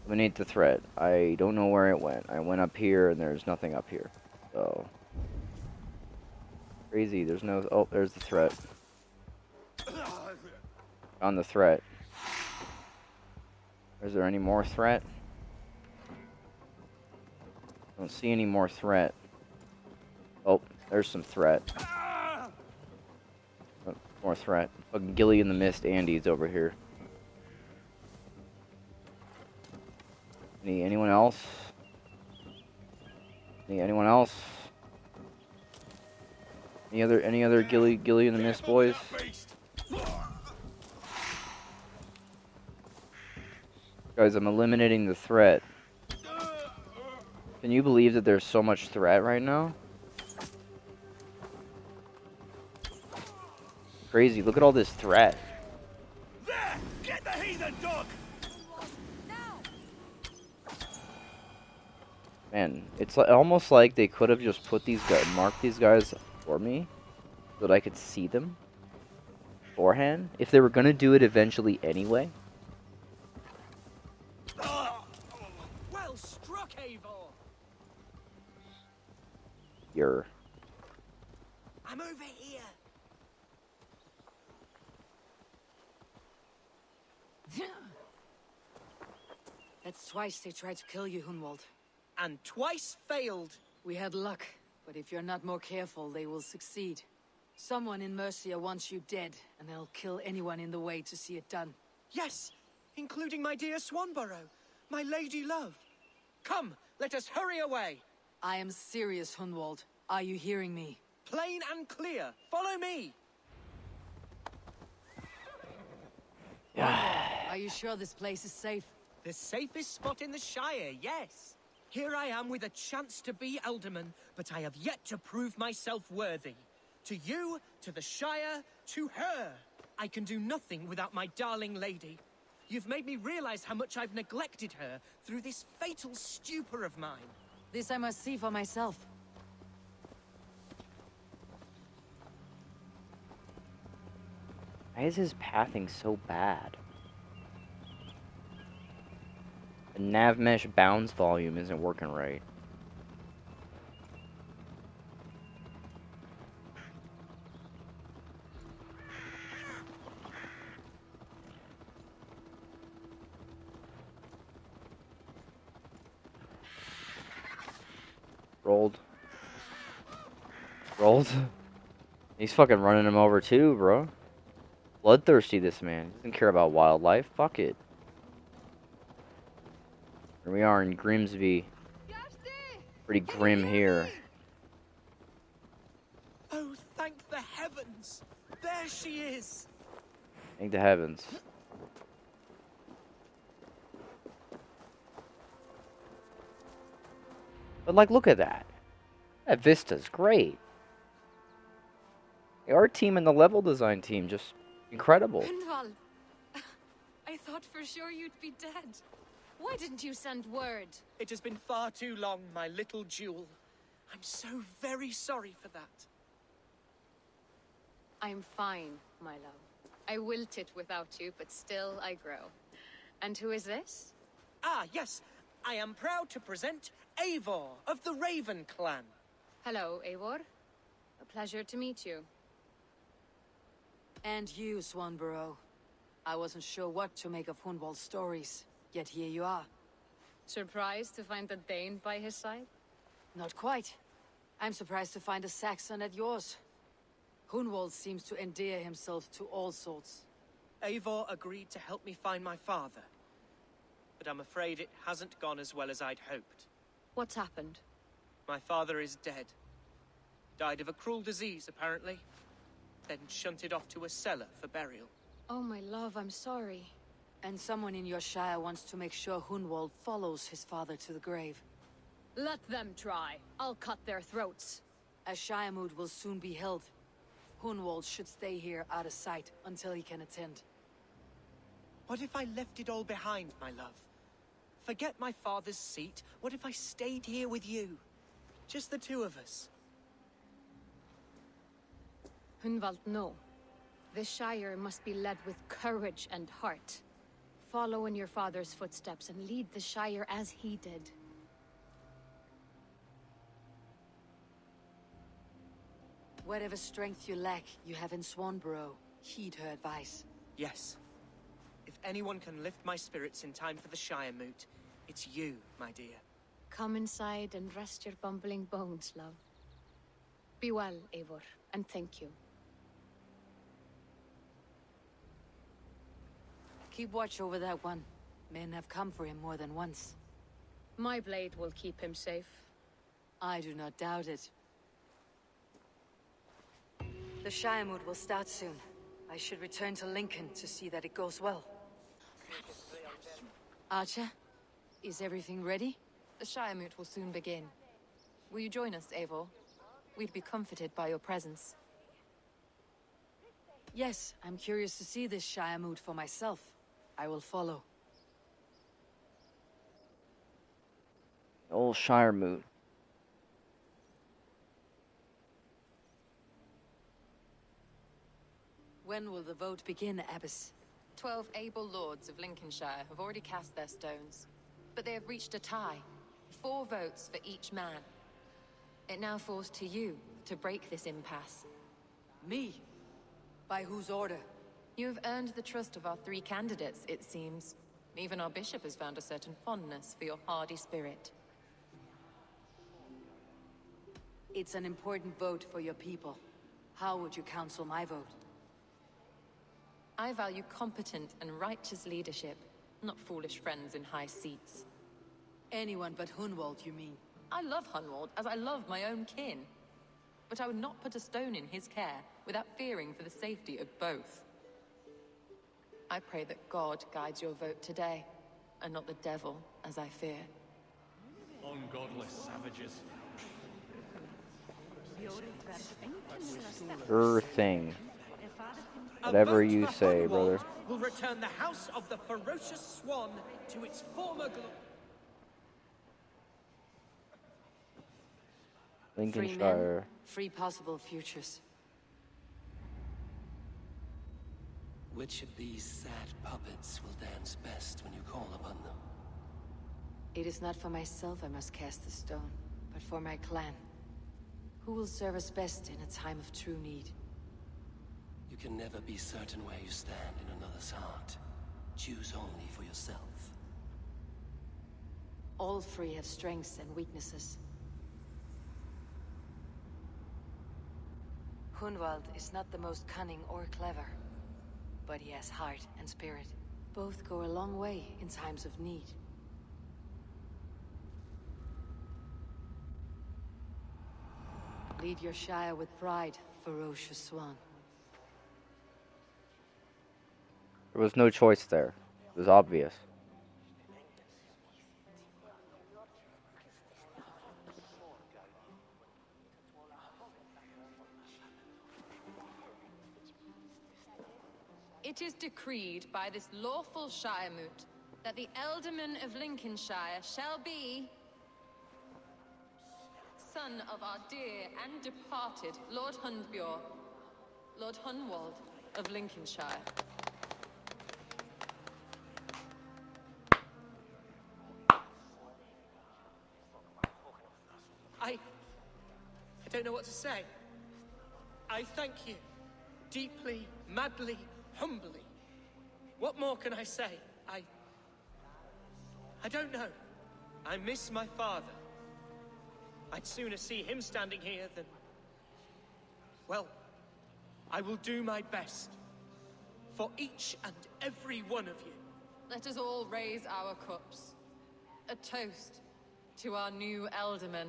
Eliminate the threat. I don't know where it went. I went up here and there's nothing up here. So. Crazy. There's no... Oh, there's the threat. On the threat. Is there any more threat? Don't see any more threat. Oh, there's some threat. Oh, more threat. Fucking Gilly in the Mist Andy's over here. Anyone else? Anyone else? Any other Gilly in the Mist boys? Guys, I'm eliminating the threat. Can you believe that there's so much threat right now? Crazy, look at all this threat. There! Get the heathen dog! Man, it's almost like they could have just put these guys, marked these guys for me, so that I could see them beforehand, if they were gonna do it eventually anyway. Well struck, Eivor! You're... I'm over here. That's twice they tried to kill you, Hunwald. and twice failed. We had luck, but if you're not more careful, they will succeed. Someone in Mercia wants you dead, and they'll kill anyone in the way to see it done. Yes, including my dear Swanborough, my lady love. Come, let us hurry away. I am serious, Hunwald. Are you hearing me? Plain and clear. Follow me. Are you sure this place is safe? The safest spot in the Shire, yes. Here I am with a chance to be Alderman, but I have yet to prove myself worthy. To you, to the Shire, to her. I can do nothing without my darling lady. You've made me realize how much I've neglected her through this fatal stupor of mine. This I must see for myself. Why is his pathing so bad? The nav mesh bounds volume isn't working right. Rolled. Rolled. He's fucking running him over too, bro. Bloodthirsty, this man. Doesn't care about wildlife. Fuck it. Here we are in Grimsby. Pretty grim here. Oh, thank the heavens! There she is! Thank the heavens. But, like, look at that. That vista's great. The art team and the level design team, just incredible. Hunwald, I thought for sure you'd be dead. Why didn't you send word? It has been far too long, my little jewel. I'm so very sorry for that. I'm fine, my love. I wilted without you, but still I grow. And who is this? Ah, yes. I am proud to present Eivor of the Raven clan. Hello, Eivor. A pleasure to meet you. And you, Swanborough. I wasn't sure what to make of Hunwald's stories, yet here you are. Surprised to find a Dane by his side? Not quite. I'm surprised to find a Saxon at yours. Hunwald seems to endear himself to all sorts. Eivor agreed to help me find my father. But I'm afraid it hasn't gone as well as I'd hoped. What's happened? My father is dead. Died of a cruel disease, apparently. Then shunted off to a cellar for burial. Oh, my love, I'm sorry. And someone in your shire wants to make sure Hunwald follows his father to the grave. Let them try. I'll cut their throats. A shire moot will soon be held. Hunwald should stay here out of sight until he can attend. What if I left it all behind, my love? Forget my father's seat. What if I stayed here with you? Just the two of us. Hunwald, no. This Shire must be led with courage and heart. Follow in your father's footsteps and lead the Shire as he did. Whatever strength you lack, you have in Swanborough. Heed her advice. Yes. If anyone can lift my spirits in time for the Shire moot, it's you, my dear. Come inside and rest your bumbling bones, love. Be well, Eivor, and thank you. Keep watch over that one. Men have come for him more than once. My blade will keep him safe. I do not doubt it. The Shire moot will start soon. I should return to Lincoln to see that it goes well. Archer, is everything ready? The Shire moot will soon begin. Will you join us, Eivor? We'd be comforted by your presence. Yes, I'm curious to see this Shire moot for myself. I will follow. Old Shire moot. When will the vote begin, Abbess? 12 able lords of Lincolnshire have already cast their stones, but they have reached a tie. 4 votes for each man. It now falls to you to break this impasse. Me? By whose order? You have earned the trust of our 3 candidates, it seems. Even our bishop has found a certain fondness for your hardy spirit. It's an important vote for your people. How would you counsel my vote? I value competent and righteous leadership, not foolish friends in high seats. Anyone but Hunwald, you mean? I love Hunwald, as I love my own kin. But I would not put a stone in his care without fearing for the safety of both. I pray that God guides your vote today, and not the devil, as I fear. Ungodless savages. Sure thing. Whatever A vote you for say, Hunwald brother. will return the House of the Ferocious Swan to its former glory. Lincolnshire. Free possible futures. Which of these sad puppets will dance best when you call upon them? It is not for myself I must cast the stone, but for my clan. Who will serve us best in a time of true need? You can never be certain where you stand in another's heart. Choose only for yourself. All three have strengths and weaknesses. Hunwald is not the most cunning or clever, but he has heart and spirit. Both go a long way in times of need. Lead your Shire with pride, ferocious swan. There was no choice there. It was obvious. It is decreed by this lawful Shire moot that the Ealdorman of Lincolnshire shall be son of our dear and departed Lord Hundbjorn, Lord Hunwald of Lincolnshire. I don't know what to say. I thank you. Deeply, madly, humbly. What more can I say? I don't know. I miss my father. I'd sooner see him standing here than... Well, I will do my best. For each and every one of you. Let us all raise our cups. A toast to our new Ealdorman.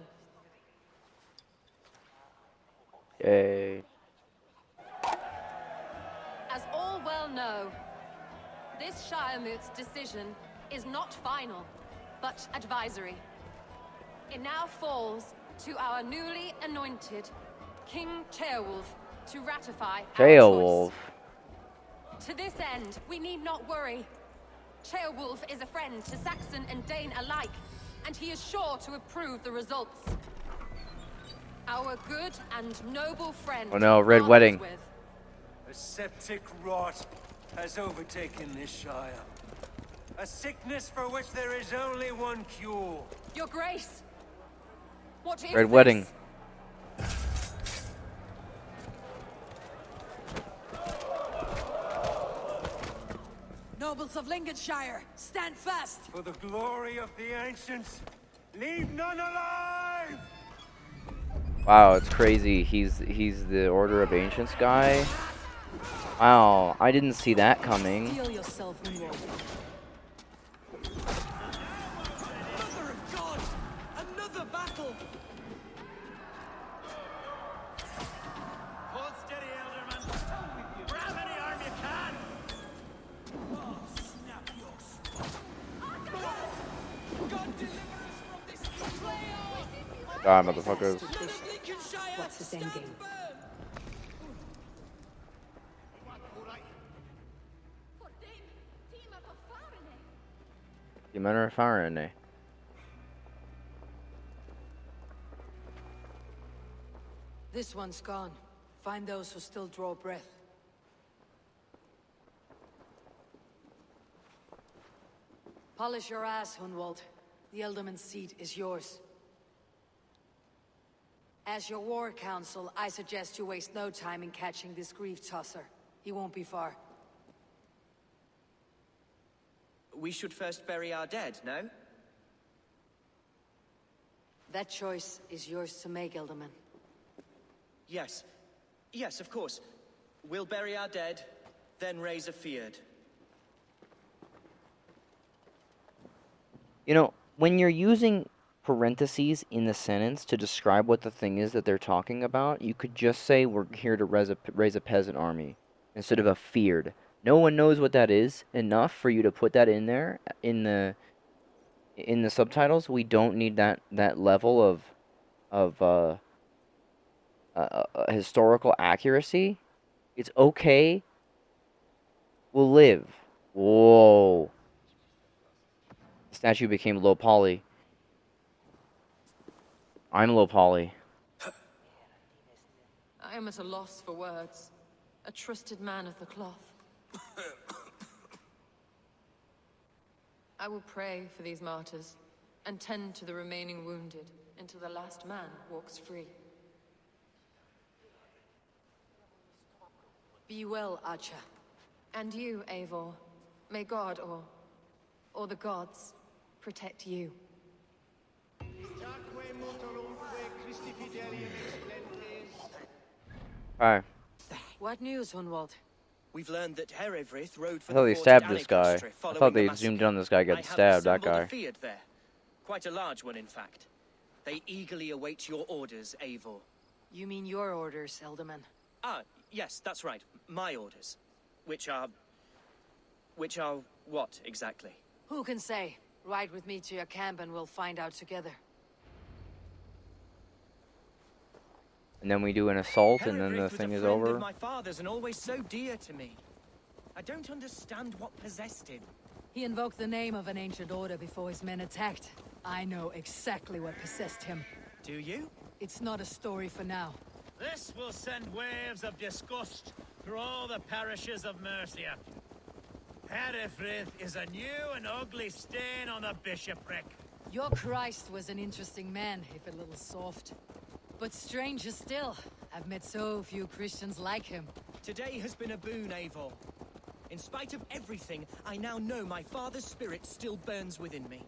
Yay. As all well know, this Shiremoot's decision is not final, but advisory. It now falls to our newly anointed King Ceolwulf to ratify our Ceolwulf. choice. To this end, we need not worry. Ceolwulf is a friend to Saxon and Dane alike, and he is sure to approve the results. Our good and noble friend... Oh no, Red Wedding. A septic rot has overtaken this Shire. A sickness for which there is only one cure. Your Grace! What is Red this? Wedding. Nobles of Lincolnshire, stand fast! For the glory of the ancients, leave none alive! Wow, it's crazy. He's the Order of Ancients guy. Wow, I didn't see that coming. Steel yourself, Hunwald. Mother of God! Another battle! Hold steady, Ealdorman. Grab any arm you can. Oh, snap your spine. God deliver us from this evil! Die, motherfuckers. What's his end game? Die Männer erfahren, ey. This one's gone. Find those who still draw breath. Polish your ass, Hunwald. The Ealdorman's seat is yours. As your war council, I suggest you waste no time in catching this grief tosser. He won't be far. We should first bury our dead, no? That choice is yours to make, Ealdorman. Yes. Yes, of course. We'll bury our dead, then raise a feared. You know, when you're using parentheses in the sentence to describe what the thing is that they're talking about, you could just say we're here to raise a peasant army instead of a feared. No one knows what that is enough for you to put that in there in the subtitles. We don't need that level of historical accuracy. It's okay. We'll live. Whoa. The statue became low poly. I'm low poly. I am at a loss for words. A trusted man of the cloth. I will pray for these martyrs, and tend to the remaining wounded, until the last man walks free. Be well, Archer. And you, Eivor. May God, or the gods, protect you. Alright. What news, Hunwald? We've learned that Herewrith rode for I thought the they fort stabbed at this guy. Anacostre I following thought the they massacre. zoomed in on this guy I getting have stabbed, that assembled guy. a feared there. Quite a large one, in fact. They eagerly await your orders, Eivor. You mean your orders, Elderman? Ah, yes, that's right. My orders. Which are what, exactly? Who can say? Ride with me to your camp and we'll find out together. And then we do an assault, and then the Herewrith was thing a is friend over. of my father's and always so dear to me. I don't understand what possessed him. He invoked the name of an ancient order before his men attacked. I know exactly what possessed him. Do you? It's not a story for now. This will send waves of disgust through all the parishes of Mercia. Herefrith is a new and ugly stain on the bishopric. Your Christ was an interesting man, if a little soft. But stranger still, I've met so few Christians like him. Today has been a boon, Eivor. In spite of everything, I now know my father's spirit still burns within me.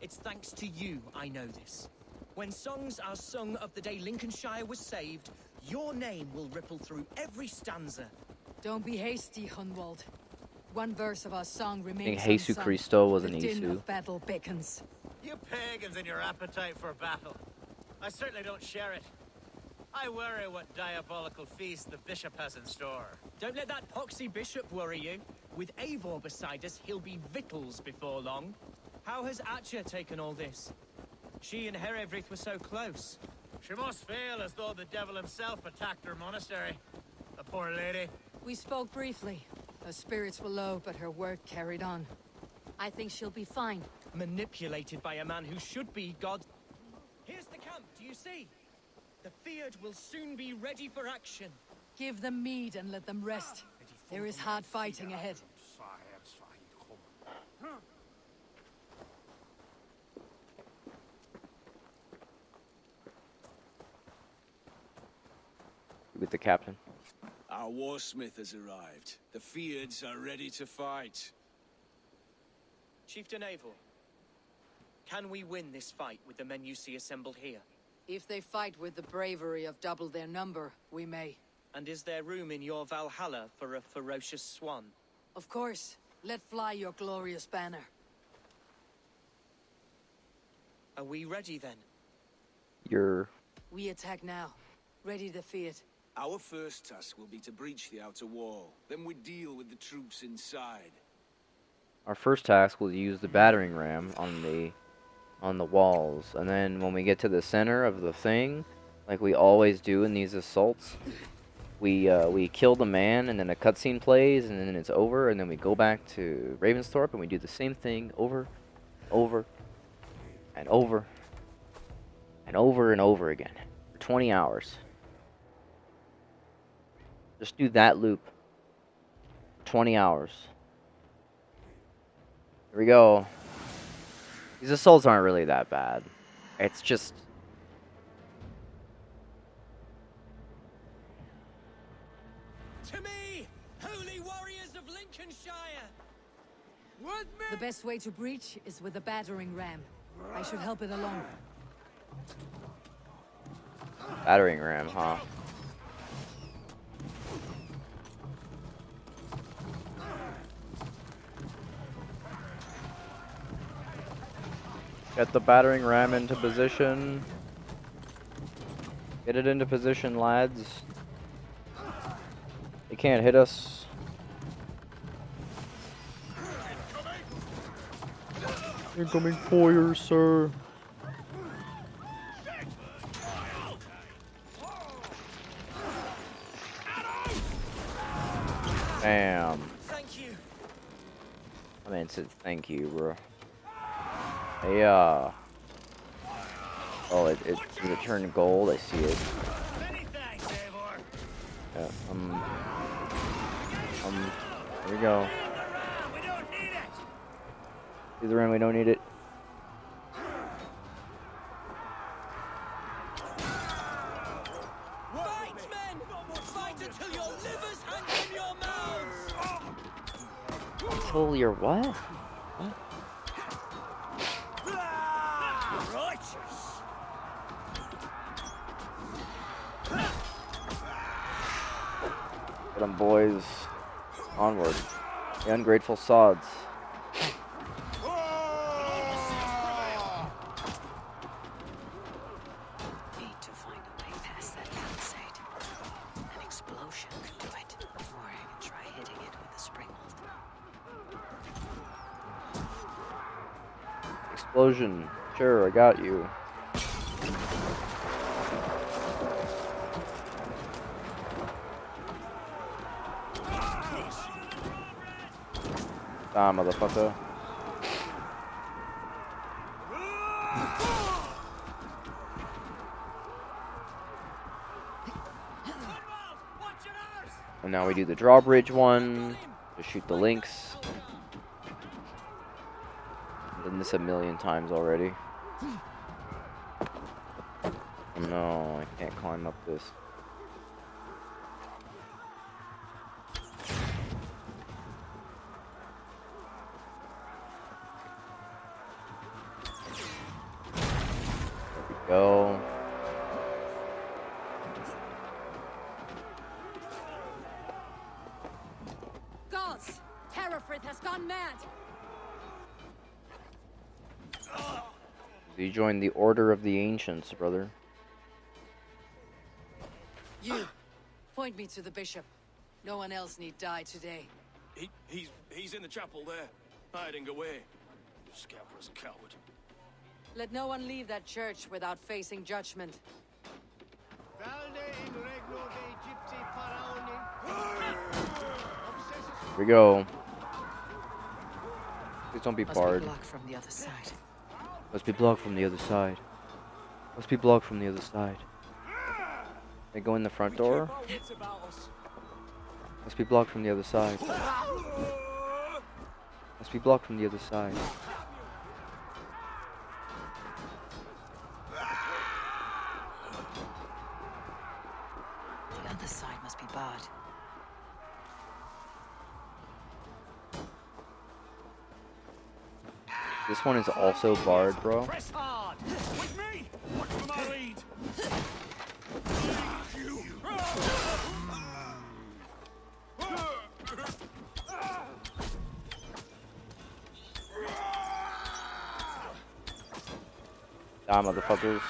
It's thanks to you I know this. When songs are sung of the day Lincolnshire was saved, your name will ripple through every stanza. Don't be hasty, Hunwald. One verse of our song I remains think Jesu unsung. Christo was an The din Isu. of battle beckons. You pagans and your appetite for battle. I certainly don't share it. I worry what diabolical feast the bishop has in store. Don't let that poxy bishop worry you. With Eivor beside us, he'll be victuals before long. How has Atcha taken all this? She and Herewrith were so close. She must feel as though the devil himself attacked her monastery. The poor lady. We spoke briefly. Her spirits were low, but her work carried on. I think she'll be fine. Manipulated by a man who should be God. Here's the camp, do you see? The feared will soon be ready for action. Give them mead and let them rest. There is hard fighting ahead. With the captain. Our warsmith has arrived. The Feards are ready to fight. Chieftain Eivor, can we win this fight with the men you see assembled here? If they fight with the bravery of double their number, we may. And is there room in your Valhalla for a ferocious swan? Of course. Let fly your glorious banner. Are we ready then? We attack now. Ready to fight. Our first task will be to breach the outer wall. Then we deal with the troops inside. Our first task will use the battering ram on the walls, and then when we get to the center of the thing, like we always do in these assaults, we kill the man, and then a cutscene plays, and then it's over, and then we go back to Ravensthorpe, and we do the same thing over, and over, and over and over again for 20 hours. Just do that loop for 20 hours. Here we go. These assaults aren't really that bad. It's just... To me, holy warriors of Lincolnshire! The best way to breach is with a battering ram. I should help it along. Battering ram, huh? Get the battering ram into position. Get it into position, lads. They can't hit us. Incoming fire, sir. Damn. Thank you. I mean, said thank you, bro. Hey, oh, it turned gold. I see it. Yeah, here we go. See the ram, we don't need it. Fight, men! Fight until your livers hang from your mouths! Until you're what? What? Righteous! Get them, boys. Onward. The ungrateful sods. Need to find a way past that palisade. An explosion could do it. Or I can try hitting it with a springbolt. Explosion. Sure, I got you. Ah, motherfucker. And now we do the drawbridge one to shoot the links. I've done this a million times already. Oh no, I can't climb up this. There we go. Gods! Hereford has gone mad! You joined the Order of the Ancients, brother. You, point me to the bishop. No one else need die today. He's in the chapel there, hiding away. You scabrous coward. Let no one leave that church without facing judgment. Here we go. Please don't be Must be barred. blocked from the other side. Must be blocked from the other side. Must be blocked from the other side. They go in the front door. Must be blocked from the other side. Must be blocked from the other side. The other side must be barred. This one is also barred, bro. Press hard! With me! Watch for my lead! Die, motherfuckers.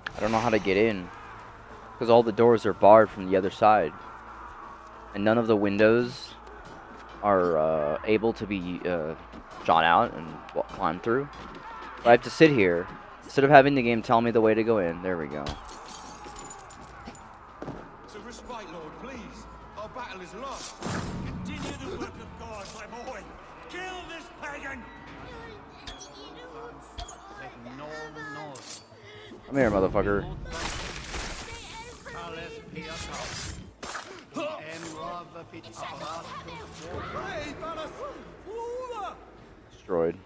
I don't know how to get in. Because all the doors are barred from the other side. And none of the windows are able to be shot out and climb through. But I have to sit here instead of having the game tell me the way to go in. There we go. So respite, Lord, please. Our battle is lost. Continue the work of God, my boy. Kill this pagan. Make no noise. Come here, motherfucker. Destroyed.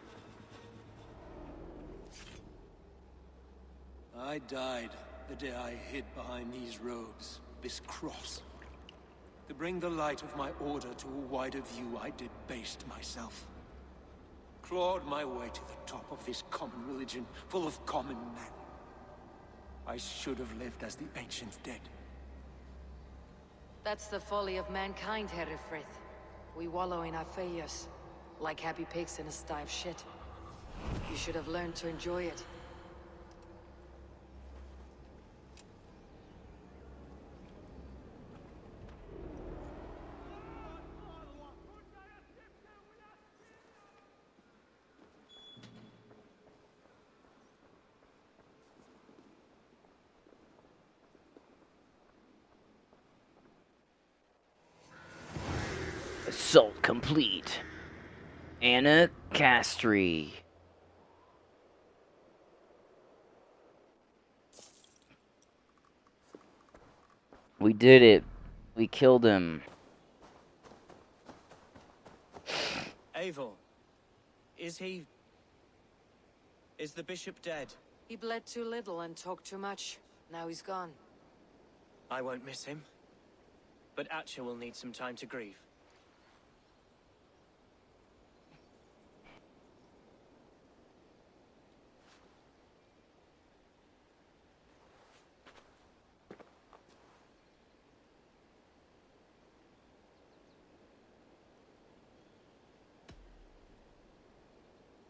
I died the day I hid behind these robes, this cross. To bring the light of my order to a wider view, I debased myself. Clawed my way to the top of this common religion, full of common men. I should have lived as the ancients did. That's the folly of mankind, Herefrith. We wallow in our failures, like happy pigs in a sty of shit. You should have learned to enjoy it. Assault complete. Anna Castry. We did it. We killed him. Eivor, is he... is the bishop dead? He bled too little and talked too much. Now he's gone. I won't miss him. But Atcha will need some time to grieve.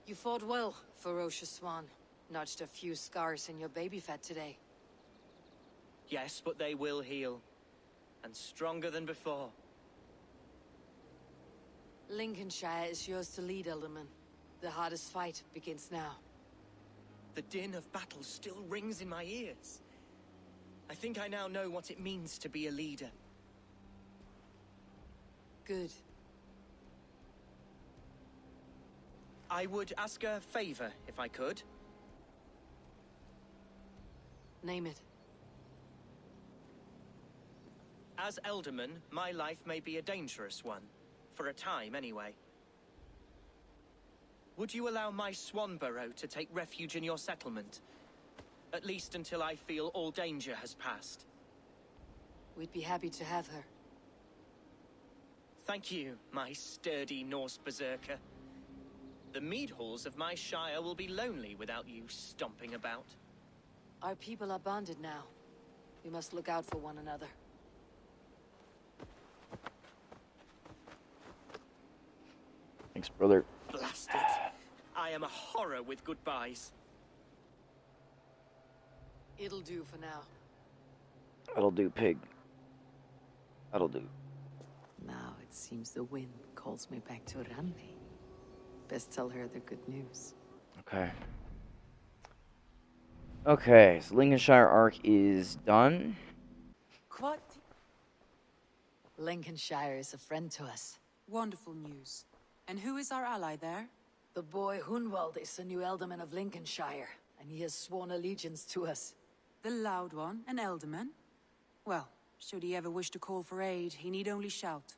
You fought well, ferocious swan. Notched a few scars in your baby fat today. Yes, but they will heal. And stronger than before. Lincolnshire is yours to lead, Alderman. The hardest fight begins now. The din of battle still rings in my ears. I think I now know what it means to be a leader. Good. I would ask a favor, if I could. Name it. As Elderman, my life may be a dangerous one. For a time, anyway. Would you allow my Swanborough to take refuge in your settlement? At least until I feel all danger has passed. We'd be happy to have her. Thank you, my sturdy Norse berserker. The mead halls of my shire will be lonely without you stomping about. Our people are bonded now. We must look out for one another. Thanks, brother. Blast it. I am a horror with goodbyes. It'll do for now. That'll do, pig. That'll do. Now it seems the wind calls me back to Randi. Best tell her the good news. Okay. Okay, so Lincolnshire arc is done. What? Lincolnshire is a friend to us. Wonderful news. And who is our ally there? The boy Hunwald is the new alderman of Lincolnshire, and he has sworn allegiance to us. The loud one, an alderman? Well, should he ever wish to call for aid, he need only shout.